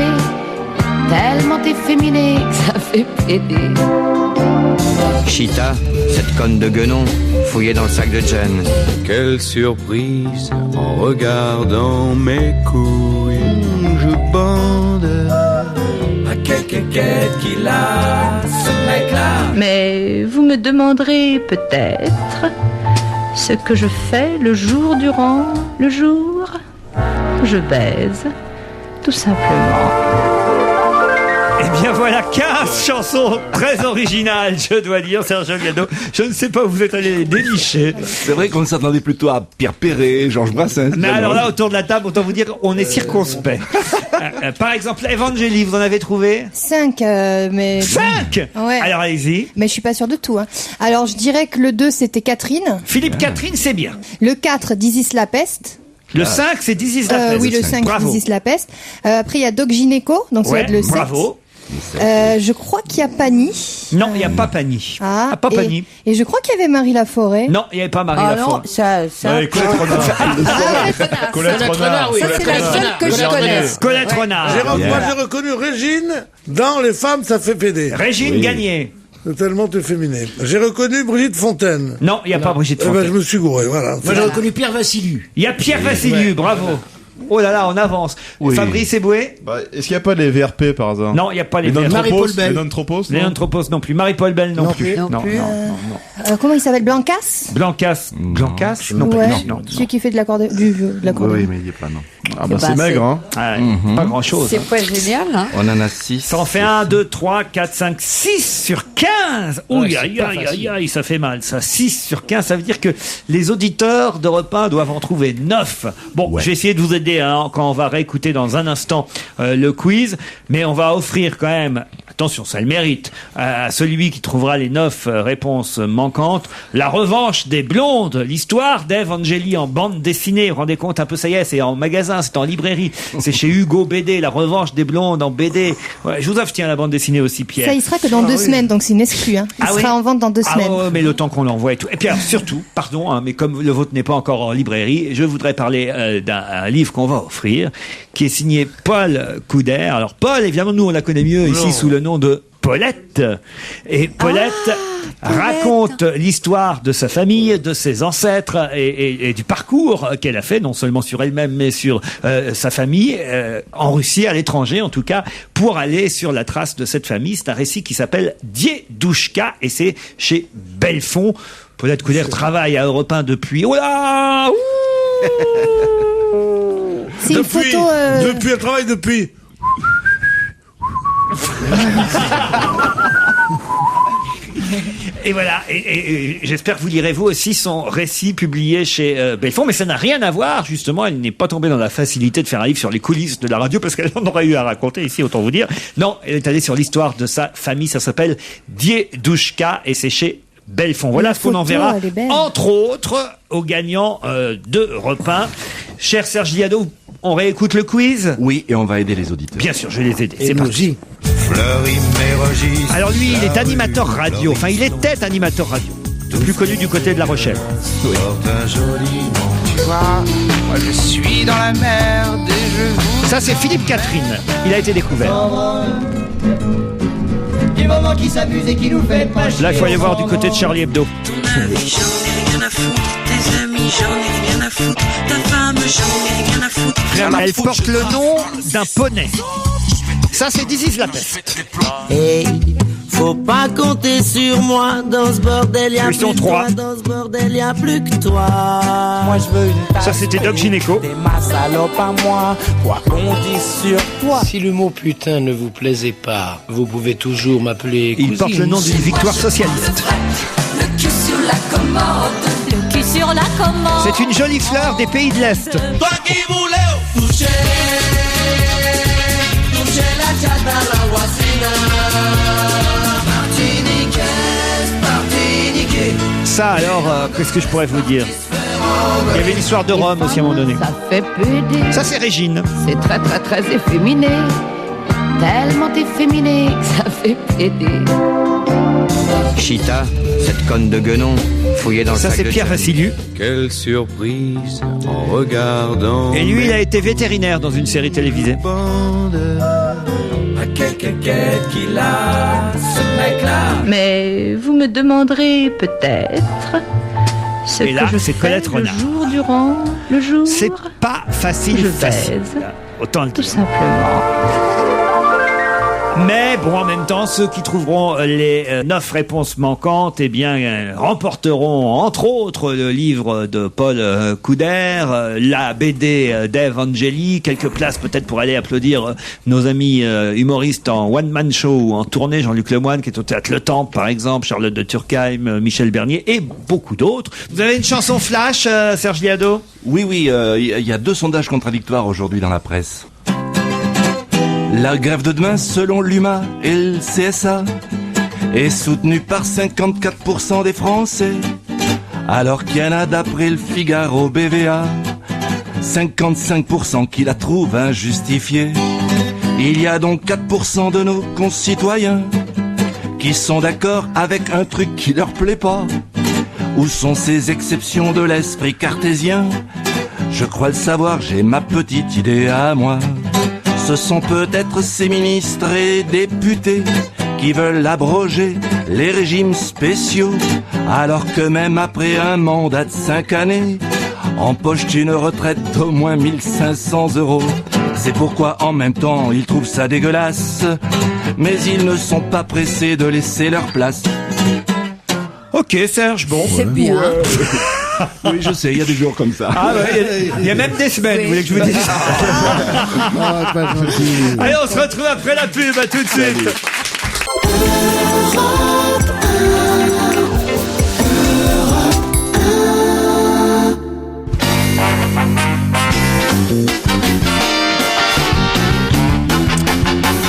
Tellement efféminé que ça fait pédé. Chita, cette conne de guenon, fouillée dans le sac de Jen. Quelle surprise en regardant mes couilles. Je bande à quelqu'un qu'il a, ce mec-là. Mais vous me demanderez peut-être ce que je fais le jour durant le jour. Je baise, tout simplement. Eh bien voilà, 15 chansons très originales, je dois dire, Serge Liado. Je ne sais pas où vous êtes allé les dénicher. C'est vrai qu'on s'attendait plutôt à Pierre Perret, Georges Brassens. Mais alors là, autour de la table, autant vous dire, on est circonspect. Par exemple, Evangélie, vous en avez trouvé 5, mais... 5 Ouais. Alors allez-y. Mais je suis pas sûre de tout. Hein. Alors je dirais que le 2 c'était Catherine. Philippe Catherine, c'est bien. Le 4, Dizis la peste. Le 5, c'est Dizis la peste. Oui, le 5, Bravo. Dizis la peste. Après il y a Doc Gynéco, donc ça va Ouais, être le 7. bravo. Je crois qu'il y a Pani. Non, il n'y a pas Pani. Ah, pas et, Pani. Et je crois qu'il y avait Marie Laforêt. Non, il n'y avait pas Marie Ah Laforêt. non, ça... Ouais, Colette Renard. Colette Renard, Ça, c'est la seule que je connaisse. Colette Renard. Moi, j'ai reconnu Régine dans Les femmes, ça fait pédé. Régine Gagné. C'est tellement efféminé. J'ai reconnu Brigitte Fontaine. Non, il n'y a pas Brigitte Eh ben, je Fontaine. me suis gouré, voilà. Moi j'ai reconnu Pierre Vassiliou. Il y a Pierre Vassiliou, bravo. Oh là là, on avance. Oui. Fabrice Eboué. Bah, est-ce qu'il n'y a pas les VRP par hasard? Non, il n'y a pas les Marie-Paul Bell. Les non-tropos? Les non-tropos non plus. Marie-Paul Bell non, plus. Non plus. Comment il s'appelle, Blancas? Blancas. Blancas non, Ouais. non. Celui qui fait de de l'accordéon. Oui, mais il n'y est pas, non. Ah bah Bah, c'est maigre, hein. Ah, pas grand-chose. C'est pas génial, hein. On en a 6. Ça en fait 1, 2, 3, 4, 5, 6 sur 15. Ouais, Ouh, c'est aïe, pas aïe, aïe, facile. aïe, ça fait mal, ça. 6 sur 15, ça veut dire que les auditeurs d'Europe 1 doivent en trouver 9. Bon, je vais essayer de vous aider hein, quand on va réécouter dans un instant le quiz, mais on va offrir quand même, attention, ça le mérite, à celui qui trouvera les 9 réponses manquantes, la revanche des blondes, l'histoire d'Ève Angéli en bande dessinée. Vous vous rendez compte un peu, ça y est, c'est en magasin, c'est en librairie, c'est chez Hugo BD, la revanche des blondes en BD. Ouais, je vous offre, tiens, la bande dessinée aussi, Pierre. Ça, il sera que dans 2 semaines, donc c'est une exclue. Hein. Il sera en vente dans 2 semaines. Ah ouais, mais le temps qu'on l'envoie et tout. Et puis alors, surtout, pardon, hein, mais comme le vôtre n'est pas encore en librairie, je voudrais parler d'un livre qu'on va offrir, qui est signé Paul Couder. Alors Paul, évidemment, nous on la connaît mieux ici sous le nom de Paulette. Et Paulette raconte l'histoire de sa famille, de ses ancêtres et du parcours qu'elle a fait, non seulement sur elle-même, mais sur sa famille, en Russie, à l'étranger en tout cas, pour aller sur la trace de cette famille. C'est un récit qui s'appelle Diedushka et c'est chez Belfond. Paulette Couder travaille à Europe 1 depuis... Oh là C'est une photo... Depuis, elle travaille depuis. Et voilà, et j'espère que vous lirez vous aussi son récit publié chez Belfond, mais ça n'a rien à voir, justement, elle n'est pas tombée dans la facilité de faire un livre sur les coulisses de la radio, parce qu'elle en aurait eu à raconter ici, autant vous dire. Non, elle est allée sur l'histoire de sa famille, ça s'appelle Diedushka, et c'est chez Belfond. Voilà ce qu'on enverra, entre autres, aux gagnants de Europe 1. Cher Serge Liado, On réécoute le quiz? Oui, et on va aider les auditeurs. Bien sûr, je vais les aider. Et C'est nous parti. Fleury Mérogis. Alors lui, il est animateur radio. Enfin, il était animateur radio. Plus connu du côté de La Rochelle. Porte un joli nom. Tu vois, moi je suis dans la merde et je vous... Ça, c'est Philippe Catherine. Il a été découvert. Du moment qui s'amuse et qui nous fait pas chier. Là, il faut aller voir du côté de Charlie Hebdo. Ton ami, j'en ai rien à foutre. Tes amis, j'en ai rien à foutre. Ta femme, j'en ai rien à foutre. Elle porte le nom d'un poney. Ça, c'est Dizzy la peste. Hey, faut pas compter sur moi dans ce bordel, y'a Ils plus sont que trois. toi. Dans ce bordel, y'a plus que toi. Moi je veux une tasse. Ça, c'était Doc Gynéco. T'es ma salope à moi, quoi qu'on dise sur toi. Si le mot putain ne vous plaisait pas, vous pouvez toujours m'appeler Il cousine. porte le nom d'une victoire socialiste. Le cul sur la commode. Le cul sur la commode. C'est une jolie fleur des pays de l'Est. Toi qui voulais toucher la chatte à la voisine. Ça, alors, qu'est-ce que je pourrais vous dire? Il y avait l'histoire de Rome aussi à un moment donné. Ça fait péder. Ça, c'est Régine. C'est très très très efféminé. Tellement efféminé que ça fait péder. Chita, cette conne de guenon, fouillée dans le Ça, sac c'est de Pierre Charlie. Vassiliou. Quelle surprise en regardant. Et lui, il a été vétérinaire dans une série télévisée. À quelque quête qu'il a, ce mec-là. Mais vous me demanderez peut-être ce Et là, que je c'est fais Colette le Renard. jour durant le jour. C'est pas facile, Je facile. baise. Autant le Tout dire. simplement. Mais bon, en même temps, ceux qui trouveront les 9 réponses manquantes, eh bien, remporteront entre autres le livre de Paul Couder, la BD d'Ève Angeli, quelques places peut-être pour aller applaudir nos amis humoristes en one-man show ou en tournée, Jean-Luc Lemoyne qui est au Théâtre Le Temple par exemple, Charlotte de Turckheim, Michel Bernier et beaucoup d'autres. Vous avez une chanson flash, Serge Liado? Oui, il y a 2 sondages contradictoires aujourd'hui dans la presse. La grève de demain, selon l'UMA et le CSA, est soutenue par 54% des Français, alors qu'il y en a, d'après le Figaro BVA, 55% qui la trouvent injustifiée. Il y a donc 4% de nos concitoyens qui sont d'accord avec un truc qui leur plaît pas. Où sont ces exceptions de l'esprit cartésien? Je crois le savoir, j'ai ma petite idée à moi. Ce sont peut-être ces ministres et députés qui veulent abroger les régimes spéciaux, alors que même après un mandat de 5 années, empochent une retraite d'au moins 1500 €. C'est pourquoi en même temps ils trouvent ça dégueulasse, mais ils ne sont pas pressés de laisser leur place. Ok Serge, bon. C'est bien. Oui, je sais, il y a des jours comme ça. Ah ouais, il y a même des semaines, Oui. vous voulez que je vous dise ça? Ah, pas gentil. Allez, on se retrouve après la pub, à tout de suite.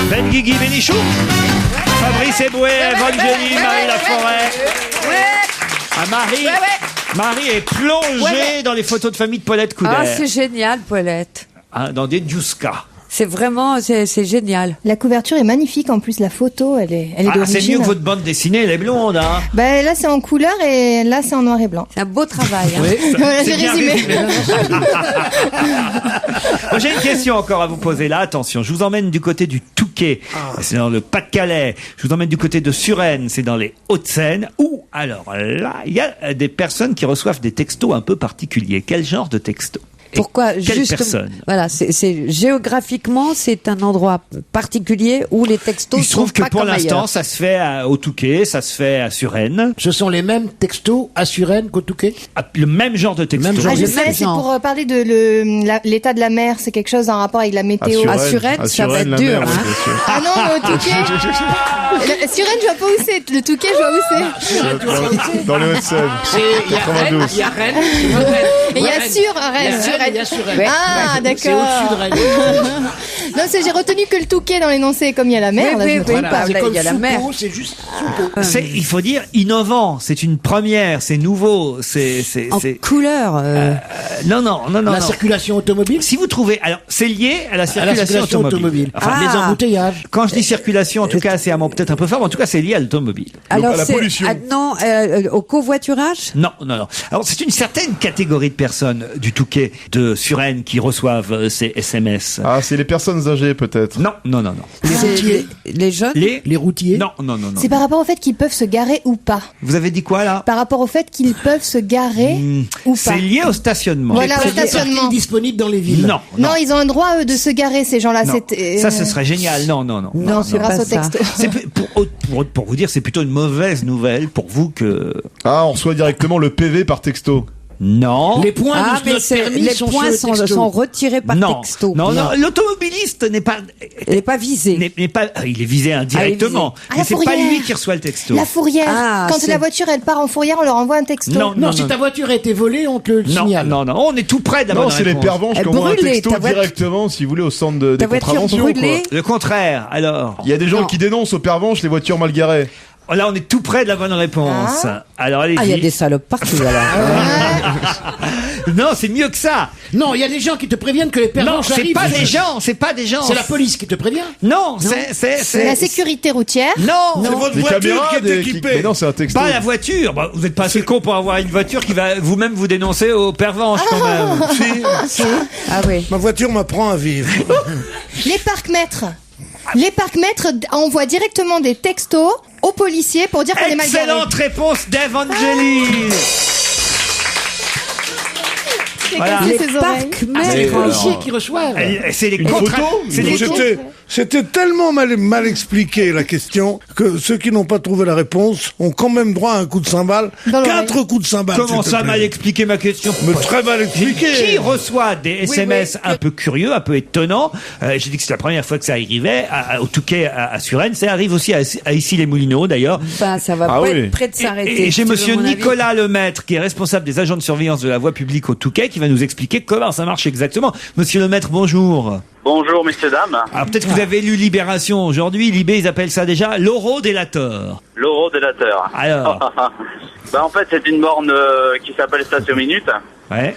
Ben Guigui Bénichou, Fabrice Eboué, Evangélie, Marie Laforêt. Ah, Marie est plongée dans les photos de famille de Paulette Couder. Ah, c'est génial, Paulette. Hein, dans des Djuska. C'est vraiment, c'est génial. La couverture est magnifique, en plus la photo, elle est Ah, d'origine. c'est mieux que votre bande dessinée, elle est blonde, hein. Bah, là c'est en couleur et là c'est en noir et blanc. C'est un beau travail. Hein. Voilà, j'ai C'est bien résumé. résumé. Moi, j'ai une question encore à vous poser là, attention, je vous emmène du côté du Touquet, c'est dans le Pas-de-Calais, je vous emmène du côté de Suresnes, c'est dans les Hauts-de-Seine, où alors là, il y a des personnes qui reçoivent des textos un peu particuliers. Quel genre de textos? Et Pourquoi quelle juste personne? Voilà, c'est géographiquement c'est un endroit particulier où les textos Il se sont trouve que pas pour comme l'instant, ailleurs. ça se fait au Touquet, ça se fait à Suresnes. Ce sont les mêmes textos à Suresnes qu'au Touquet? Le même genre de texto. Même genre Ah, je de sais, c'est genre. pour parler de l'état de la mer, c'est quelque chose en rapport avec la météo. À Suresnes, ça va être dur. Hein. Ah non, mais au Touquet. Suresnes, je vois pas où c'est. Le Touquet, je vois où c'est. Dans les Hauts-de-Seine. Il y a Rennes, il y a Rennes, Et il y a Rennes. Il y a Suresnes. Ah, C'est d'accord. au-dessus de Rennes. Non, j'ai retenu que le Touquet dans l'énoncé, comme il y a la mer. là, je me trompe pas. C'est là, comme il y a la mer. Soupeau, c'est juste Soupeau. Il faut dire innovant, c'est une première, c'est nouveau, c'est En couleur. non. La circulation automobile. Si vous trouvez, alors c'est lié à la À la circulation circulation automobile. Enfin, Les embouteillages. quand je dis circulation, en tout cas, c'est un mot peut-être un peu fort, mais en tout cas, c'est lié à l'automobile. Alors, à la c'est- pollution. non, au covoiturage. Non. Alors, c'est une certaine catégorie de personnes du Touquet, de Suresnes, qui reçoivent ces SMS. Ah, c'est les personnes âgées peut-être. Non. C'est les jeunes. Les routiers. Non. C'est par rapport au fait qu'ils peuvent se garer ou pas. Vous avez dit quoi là? Par rapport au fait qu'ils peuvent se garer ou pas. C'est lié au stationnement. Voilà, au Les parkings stationnement. disponibles dans les villes. Non. Non, ils ont un droit, eux, de se garer, ces gens-là. Non. Ça, ce serait génial. Non. Non, c'est Grâce pas au ça. texto. C'est pour vous dire, c'est plutôt une mauvaise nouvelle pour vous que. Ah, on reçoit directement le PV par texto. Non. Les points Ah, de mais notre c'est- permis les sont points sur le texto. sont retirés par Non. texto. Non. L'automobiliste n'est pas. Il n'est pas visé. N'est pas. Il est visé indirectement. Ah, mais la c'est pas fourrière. lui qui reçoit le texto. La fourrière. Ah, Quand c'est- la voiture, elle part en fourrière, on leur envoie un texto. Non, si ta voiture a été volée, on te le signale. Non, on est tout près de la Non, bonne c'est les réponse. pervenches Elle qui envoient un brûlée, texto ta voiture- directement, si vous voulez, au centre des Ta voiture contraventions. quoi. brûlée. Le contraire, alors. Il y a des gens Non. qui dénoncent aux pervenches les voitures mal garées. Là, on est tout près de la bonne réponse. Alors, allez-y. Ah, il y a des salopes partout alors. Non, c'est mieux que ça. Non, il y a des gens qui te préviennent que les Non, pervenches c'est arrivent. pas des gens, c'est pas des gens. C'est la police qui te prévient. Non, C'est la sécurité routière. Non, C'est votre Des voiture caméras, qui est des... équipée. Mais non, c'est un texto. pas la voiture. Bah, vous êtes pas assez con pour avoir une voiture qui va vous-même vous dénoncer aux pervenches quand même. Ah oui. Ma voiture m'apprend à vivre. Les parcs-mètres. Les parcs-mètres envoient directement des textos aux policiers pour dire qu'on est mal garé. Excellente réponse d'Evangéline. J'ai Voilà. cassé Les ses oreilles. C'est les parcs-mètres. policiers qui reçoivent. C'est les Une contrats. photo C'est les C'était tellement mal expliqué la question que ceux qui n'ont pas trouvé la réponse ont quand même droit à un coup de cymbale. Dans l'oreille. 4 coups de cymbale. Comment s'il te ça plaît. mal expliqué ma question? Mais très mal expliqué. Qui reçoit des SMS un peu curieux, un peu étonnants? J'ai dit que c'est la première fois que ça arrivait au Touquet à Suresnes. Ça arrive aussi à Issy-les-Moulineaux d'ailleurs. Ben, ça va Ah pas oui. être près de s'arrêter. Et j'ai si tu veux monsieur mon avis. Nicolas Lemaître, qui est responsable des agents de surveillance de la voie publique au Touquet, qui va nous expliquer comment ça marche exactement. Monsieur Lemaître, bonjour. Bonjour messieurs, dames. Alors peut-être que vous avez lu Libération aujourd'hui. Libé, ils appellent ça déjà l'eurodélateur. L'eurodélateur. Alors. En fait, c'est une borne qui s'appelle Station Minute. Ouais.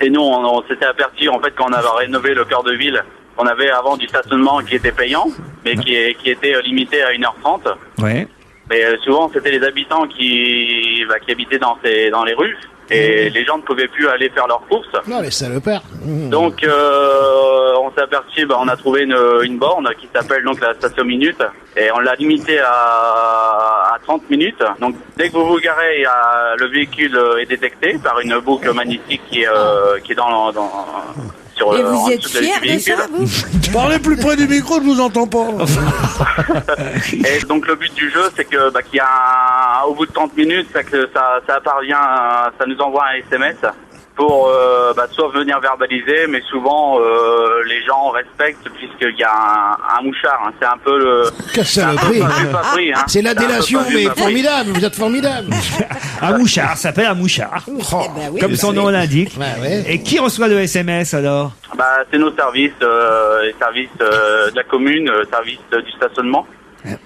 Et nous, on s'était aperçu, en fait, quand on avait rénové le cœur de ville, on avait avant du stationnement qui était payant, mais qui était limité à 1h30. Ouais. Mais souvent, c'était les habitants qui habitaient dans les rues. Et les gens ne pouvaient plus aller faire leurs courses. Non, les salopards. Donc, on s'est aperçu, on a trouvé une borne qui s'appelle donc la Station Minute. Et on l'a limitée à 30 minutes. Donc, dès que vous vous garez, le véhicule est détecté par une boucle magnétique qui est dans sur Et en vous êtes dessous du fiers de ça, véhicule. vous? Parlez plus près du micro, je vous entends pas. Et donc le but du jeu, c'est que qu'il y a au bout de 30 minutes, c'est que ça parvient, ça nous envoie un SMS pour soit venir verbaliser, mais souvent les gens respectent puisqu'il y a un mouchard. Hein. C'est un peu le. Quelle saloperie. Hein. C'est la délation, mais formidable. Vous êtes formidable. Un mouchard, ça s'appelle un mouchard. Comme son nom l'indique. Ouais. Et qui reçoit le SMS alors? C'est nos services, les services de la commune, services du stationnement.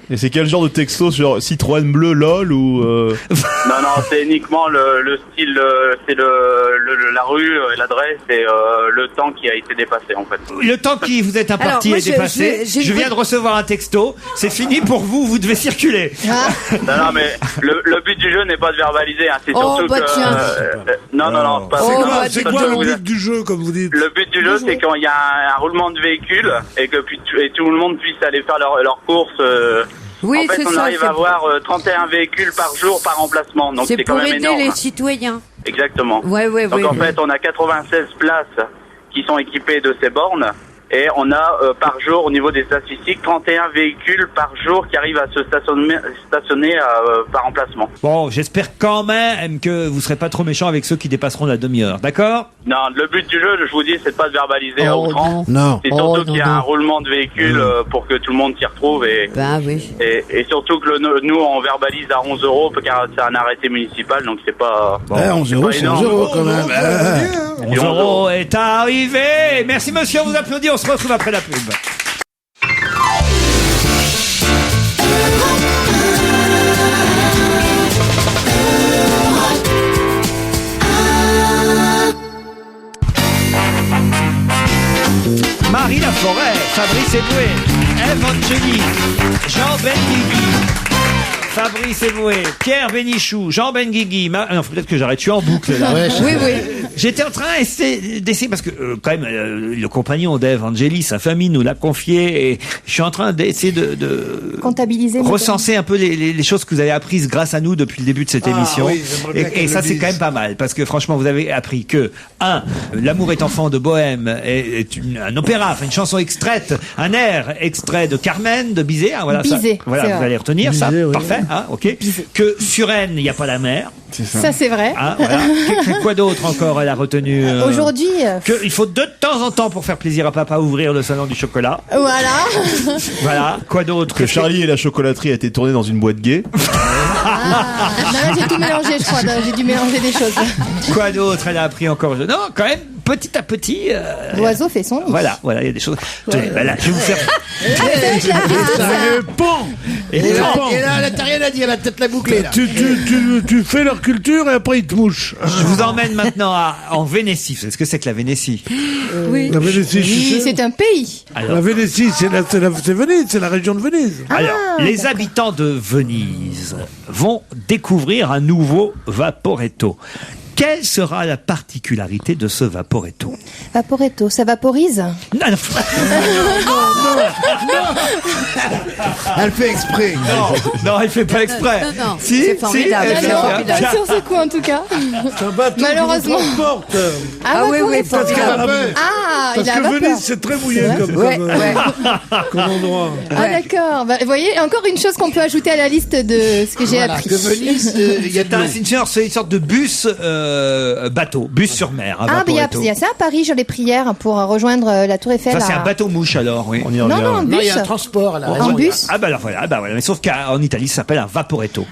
Et c'est quel genre de texto sur Citroën bleu lol ou Non, c'est uniquement le style, c'est la rue, l'adresse et le temps qui a été dépassé en fait. Le temps qui vous êtes imparti Alors, moi, est dépassé. Je viens de recevoir un texto. C'est fini pour vous, vous devez circuler. Non, mais le but du jeu n'est pas de verbaliser, hein, c'est Oh, surtout bah, que. tiens. Non, c'est pas. C'est quoi le but du jeu, comme vous dites? Le but du jeu, c'est quand il y a un roulement de véhicule et que tout le monde puisse aller faire leurs courses. Oui, en fait, c'est on ça, arrive c'est à avoir 31 véhicules par jour par emplacement, donc C'est c'est quand pour même aider énorme. les citoyens. Exactement. Ouais, donc en fait, on a 96 places qui sont équipées de ces bornes. Et on a par jour, au niveau des statistiques, 31 véhicules par jour qui arrivent à se stationner par emplacement. Bon, j'espère quand même que vous serez pas trop méchant avec ceux qui dépasseront la demi-heure, d'accord? Non, le but du jeu, je vous dis, c'est de pas de verbaliser à Oh, outrance. non. C'est surtout Oh, qu'il y a non. un roulement de véhicules pour que tout le monde s'y retrouve. Et oui. et surtout que nous, on verbalise à 11 € car c'est un arrêté municipal, donc c'est pas... 11 c'est €, pas c'est énorme. 11 € quand même. 11 € est arrivé. Merci monsieur, on vous applaudit. on se retrouve après la pub. Marie Laforêt, Fabrice Eboué, Ève Angéli, Jean Benguigui, Fabrice Eboué, Pierre Bénichou, Jean Benguigui. Non, faut peut-être que j'arrête, je suis en boucle là. Ouais, Oui, oui. J'étais en train d'essayer parce que quand même le compagnon d'Ève Angéli, sa famille nous l'a confié et je suis en train d'essayer de Comptabiliser. recenser un peu les choses que vous avez apprises grâce à nous depuis le début de cette émission. oui, j'aimerais bien et qu'elle ça le c'est dise. quand même pas mal parce que franchement vous avez appris que L'amour est enfant de Bohème est un opéra, enfin une chanson extraite, un air extrait de Carmen de Bizet. Voilà, Bizet, ça, voilà c'est vous vrai. allez retenir ça, Bizet, oui. parfait. Ok. Que sur Rennes il n'y a pas la mer. Ça, c'est vrai. Voilà. Quoi d'autre encore elle a retenu Aujourd'hui. il faut de temps en temps pour faire plaisir à papa ouvrir le salon du chocolat. Voilà. Voilà. Quoi d'autre Que Charlie et la chocolaterie a été tourné dans une boîte gay. Non, là, j'ai tout mélangé, je crois. J'ai dû mélanger des choses. Quoi d'autre elle a appris encore? Non, quand même, petit à petit. L'oiseau fait son nid. Voilà, il y a des choses. Tenez, là, je vais vous faire. Et là, elle n'a rien à dire, elle a peut-être la bouclée là. Tu fais leur culture et après ils te mouchent. Je vous emmène maintenant en Vénétie. Vous savez ce que c'est que la Vénétie? Oui. La Vénétie, Oui, c'est un pays. La Vénétie, c'est Venise, c'est la région de Venise. Alors, les habitants de Venise vont découvrir un nouveau Vaporetto. Quelle sera la particularité de ce Vaporetto? Vaporetto, ça vaporise? Elle fait exprès. Non, elle fait pas exprès. Non, Si, c'est formidable. elle C'est fait formidable. bien. Sur ce coup, en tout cas. C'est un bateau Malheureusement. qui nous transporte. Ah oui, Vaporetto. Parce que, Ah, parce il a que vapeur. Venise, c'est très mouillé comme endroit. Ah d'accord. Bah, vous voyez, encore une chose qu'on peut ajouter à la liste de ce que j'ai Voilà, appris. que Venise, il y a de l'eau. C'est une sorte de bus bateau, bus sur mer. Un Ah, mais Vaporetto. il y a ça à Paris, j'ai les prières pour rejoindre la Tour Eiffel. Ça c'est à- un bateau mouche alors, oui. On y Non, revient. non, un Non, il y a bus. un transport là. En bus. Ah bah alors voilà, mais sauf qu'en Italie ça s'appelle un Vaporetto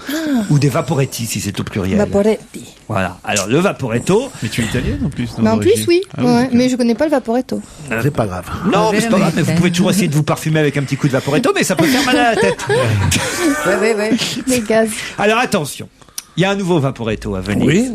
ou des Vaporetti si c'est au pluriel. Vaporetti. Voilà. Alors le Vaporetto. Mais tu es italienne en plus. Mais en plus, oui. Ah oui, Ouais, d'accord. mais je connais pas le Vaporetto. C'est pas grave. Non, mais c'est pas grave. Mais vous pouvez toujours essayer de vous parfumer avec un petit coup de Vaporetto, mais ça peut faire mal à la tête. Ouais. Les gaz. Alors attention. Il y a un nouveau Vaporetto à Venise. Oui.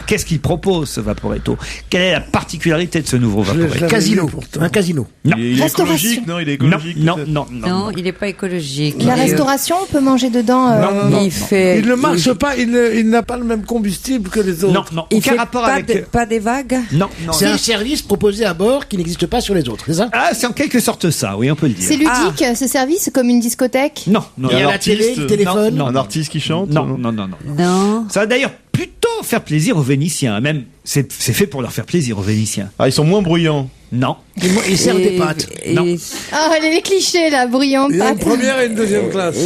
Qu'est-ce qu'il propose ce Vaporetto? Quelle est la particularité de ce nouveau Vaporetto? Casino. Un casino. Non. Il est Restauration. écologique, non? Il est écologique. Non, peut-être Non, il n'est pas écologique. La restauration, on peut manger dedans. Il fait. Il ne marche pas, il n'a pas le même combustible que les autres. Non, Il aucun fait rapport pas, avec. pas des vagues. Non. C'est un service proposé à bord qui n'existe pas sur les autres, c'est ça? Ah, c'est en quelque sorte ça, oui, on peut le dire. C'est ludique, ce service, comme une discothèque. Non. Il y a la télé, le téléphone. Non, Un artiste qui chante? Non. Non. Ça va d'ailleurs plutôt faire plaisir aux Vénitiens. Même, c'est fait pour leur faire plaisir aux Vénitiens. Ah, ils sont moins bruyants. Non. Il sert des pâtes. Non. Ah, les clichés, là, bruyants, Il y a une pâtes. première et une deuxième classe.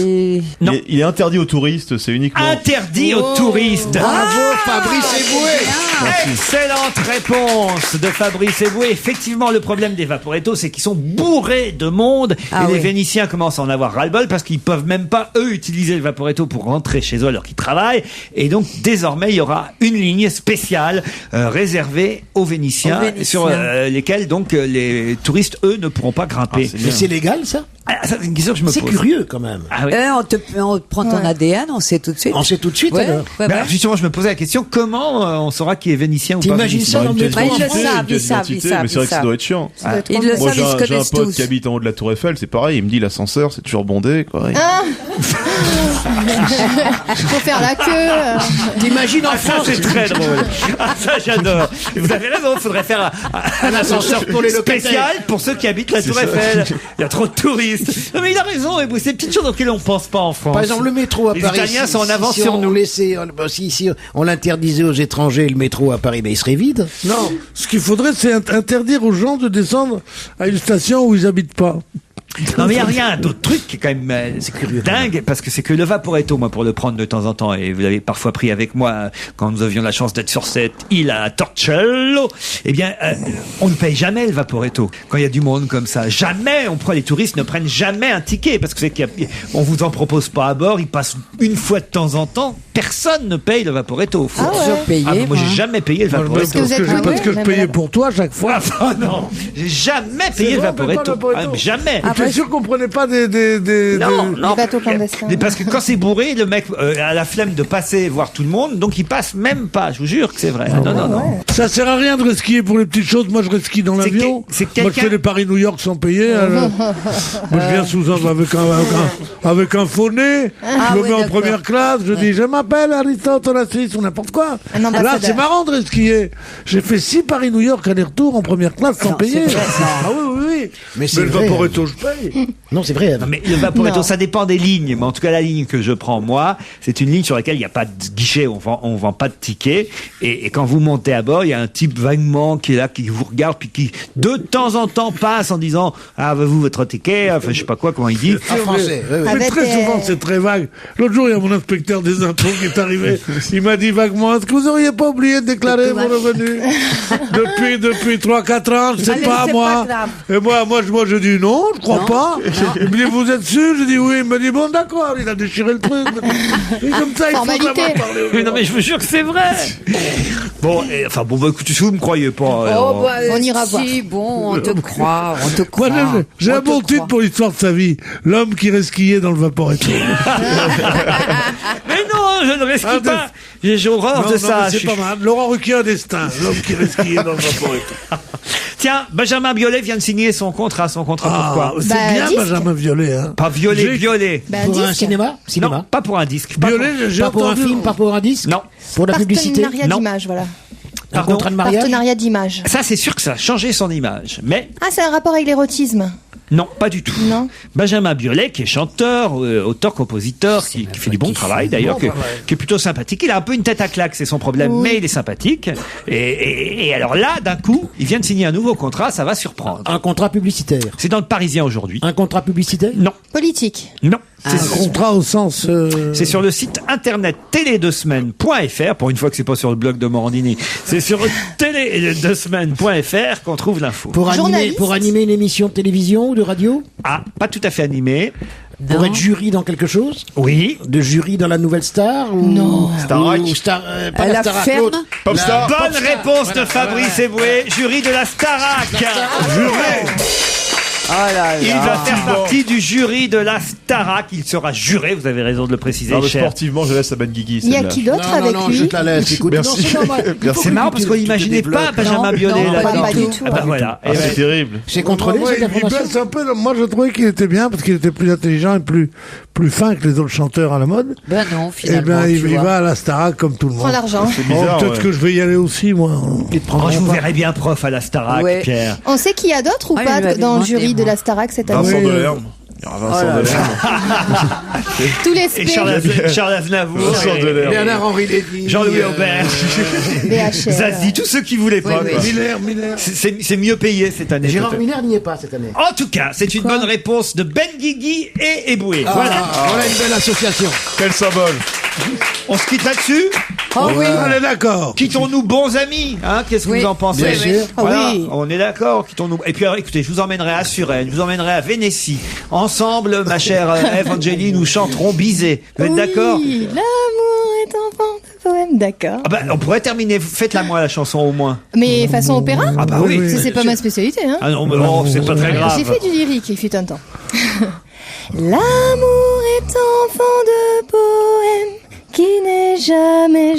Non. Il est interdit aux touristes, c'est uniquement. Interdit aux touristes. Bravo, Fabrice Eboué. Excellente réponse de Fabrice Eboué. Effectivement, le problème des Vaporetto, c'est qu'ils sont bourrés de monde. Ah et les oui. Vénitiens commencent à en avoir ras-le-bol parce qu'ils peuvent même pas, eux, utiliser le Vaporetto pour rentrer chez eux alors qu'ils travaillent. Et donc, désormais, il y aura une ligne spéciale réservée aux Vénitiens, Aux Vénitiens. sur lesquelles, donc, les touristes, eux, ne pourront pas grimper. Mais c'est légal, ça? Ah, ça, c'est une question que je me pose. C'est curieux, quand même. Ah oui. On te prend ton ADN, on sait tout de suite. On sait tout de suite, Ouais, alors. ouais, Ben, ouais. justement, je me posais la question, comment on saura qui est vénitien ou pas T'imagines vénitien? ça dans le métro? Bah, ils le Identité, savent, une pièce ils savent, d'identité, ils savent, mais c'est vrai ils que ça savent. doit être chiant. Ils le Moi, savent, ils se j'ai un connaissent pote tous. qui habite en haut de la Tour Eiffel, c'est pareil, il me dit l'ascenseur, c'est toujours bondé, quoi. Ah faut faire la queue. T'imagines en Ah, ça, France? c'est très drôle. Ah, ça, j'adore. Et vous avez raison, il faudrait faire un ascenseur pour les locataires. spécial pour ceux qui habitent la Tour Eiffel. Il y a trop de touristes. Non, mais il a raison, et c'est des petites choses auxquelles on pense pas en France. Par exemple, le métro à Les Paris. Italiens sont en si avance on sur nous. laissait, si on l'interdisait aux étrangers, le métro à Paris, ben il serait vide. Non, ce qu'il faudrait, c'est interdire aux gens de descendre à une station où ils habitent pas. Non, mais il n'y a rien d'autre truc qui est quand même dingue, parce que c'est que le Vaporetto, moi, pour le prendre de temps en temps, et vous l'avez parfois pris avec moi quand nous avions la chance d'être sur cette île à Torcello, eh bien, on ne paye jamais le Vaporetto quand il y a du monde comme ça. Jamais, les touristes ne prennent jamais un ticket, parce que c'est qu'on vous en propose pas à bord, ils passent une fois de temps en temps. personne ne paye le Vaporetto. Ah ouais. Moi, j'ai jamais payé le Vaporetto. Parce que je payais pour toi chaque fois. Ah non, j'ai jamais payé le Vaporetto. Jamais. T'es sûr qu'on prenait pas des Non. bateaux clandestins. Mais parce que quand c'est bourré, le mec a la flemme de passer voir tout le monde, donc il passe même pas. Je vous jure que c'est vrai. Non. Ça sert à rien de resquier pour les petites choses. Moi, je resquie dans l'avion. Moi, je fais les Paris-New York sans payer. Moi, je viens souvent avec un faux nez. Je me mets en première classe. Je dis, je m'appelle Aristote Onassis ou n'importe quoi. Là, c'est marrant de resquier. J'ai fait 6 Paris-New York aller-retour en première classe sans payer. Ah oui. Mais le Vaporetto, je paye. Non, c'est vrai. Non, mais le Vaporetto, ça dépend des lignes. Mais en tout cas, la ligne que je prends, moi, c'est une ligne sur laquelle il n'y a pas de guichet. On vend pas de tickets. Et quand vous montez à bord, il y a un type vaguement qui est là, qui vous regarde, puis qui, de temps en temps, passe en disant, ah, vous, votre ticket, enfin, je sais pas quoi, comment il dit. En français. Mais très souvent, c'est très vague. L'autre jour, il y a mon inspecteur des impôts qui est arrivé. Il m'a dit vaguement, est-ce que vous auriez pas oublié de déclarer vos revenus depuis 3-4 ans? Je sais pas, moi. Et moi, je dis non, je crois pas. Il me dit, vous êtes sûr? Je dis oui. Il me dit, bon, d'accord. Il a déchiré le truc. Et comme ça, il faut vraiment parler. Mais non, mais je vous jure que c'est vrai. Bon, écoutez, si vous me croyez pas. On ira voir. Si, bon, on te croit. Moi, j'ai un bon titre pour l'histoire de sa vie. L'homme qui resquillait dans le Vaporetto. Mais non, je ne resquille pas. J'ai horreur de ça. C'est pas mal. Laurent Ruquier a destin. L'homme qui resquillait dans le Vaporetto. Tiens, Benjamin Biolay vient de signer son contrat. Pourquoi? C'est bien, disque. Benjamin Biolay. Hein. Pas Violet. Pour un cinéma? Non, pas pour un disque. Pas pour un film, pas pour un disque? Non. Pour la publicité? Partenariat d'image, voilà. Un contrat de mariage? Partenariat d'image. Ça, c'est sûr que ça a changé son image. Mais Ah, c'est un rapport avec l'érotisme. non, pas du tout. Non. Benjamin Biolay, qui est chanteur, auteur-compositeur, qui fait du bon travail d'ailleurs, qui est plutôt sympathique. Il a un peu une tête à claque, c'est son problème, mais il est sympathique. Et alors là, d'un coup, il vient de signer un nouveau contrat, ça va surprendre. Un contrat publicitaire? C'est dans le Parisien aujourd'hui. Un contrat publicitaire? Non. Politique. Non. Un contrat au sens... C'est sur le site internet télé2semaines.fr, pour une fois que c'est pas sur le blog de Morandini, c'est sur télé2semaines.fr qu'on trouve l'info. Pour animer une émission de télévision ou de radio? Ah, pas tout à fait animé. Pour être jury dans quelque chose? Oui. De jury dans la Nouvelle Star? Non. Starac. Pas la Starac, l'autre. Popstar. Bonne réponse de Fabrice Eboué, jury de la Starac. Juré. Il va faire partie du jury de la Starac. Il sera juré, vous avez raison de le préciser. Non, mais cher. sportivement, je laisse à Ben Guigui. Il y a qui d'autre avec lui? Je te la laisse. Écoute, Merci. C'est marrant parce qu'on n'imaginait pas Benjamin Biolay là. pas du tout. Ah bah voilà. Ah, c'est terrible. C'est contrôlé cette Il information? baisse un peu. Moi, je trouvais qu'il était bien parce qu'il était plus intelligent et plus fin que les autres chanteurs à la mode. Ben non, Et finalement. il va à la Starac comme tout le monde. Prends l'argent. C'est bizarre. Peut-être que je vais y aller aussi, moi. Je vous verrai bien prof à la Starac, Ouais. Pierre. On sait qu'il y a d'autres ou Ah, pas il m'avait dans le demandé, jury de moi. la Starac cette Vincent année? Delerme. Il y aura Vincent Delerme. Tous les Et spé. Charles Aznavour, Vincent Delerme. Bernard-Henri Lévy. Jean-Louis Aubert, BHL. Zazie, tous ceux qui voulaient pas. Oui, quoi. Miller. C'est mieux payé cette année. Gérard peut-être. Miller n'y est pas cette année. En tout cas, c'est une bonne réponse de Ben Guigui et Eboué. Voilà. Voilà une belle association. Quel symbole. On se quitte là-dessus. Oh oui. Allez, d'accord. Quittons-nous bons amis, hein. Qu'est-ce que Oui. vous en pensez? Bien sûr. Voilà, Oui. on est d'accord. Quittons-nous. Et puis alors, écoutez, je vous emmènerai à Suresnes, je vous emmènerai à Vénétie. Ensemble, ma chère Ève Angéli, nous chanterons Bizet. Vous êtes d'accord? Oui, l'amour est enfant de poème, d'accord. Ah bah, on pourrait terminer. Faites-la moi la chanson au moins. Mais façon opéra? Ah bah oui. C'est pas ma spécialité, hein. Ah non, mais non, c'est pas très grave. J'ai fait du lyrique, il fut un temps. L'amour est enfant de poème qui n'est jamais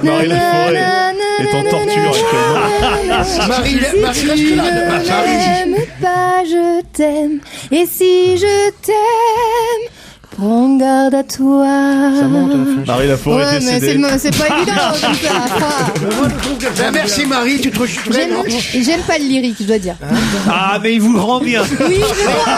Marie Laforêt est en torture actuellement. Marie, Si tu ne m'aimes pas, je t'aime. Et si je t'aime, prends garde à toi. Marie Laforêt est Ouais, mais décédée. c'est pas évident comme ça. Ben, merci Marie, tu te J'aime pas le lyrique, je dois dire. Ah, mais il vous le rend bien. Oui, je vois.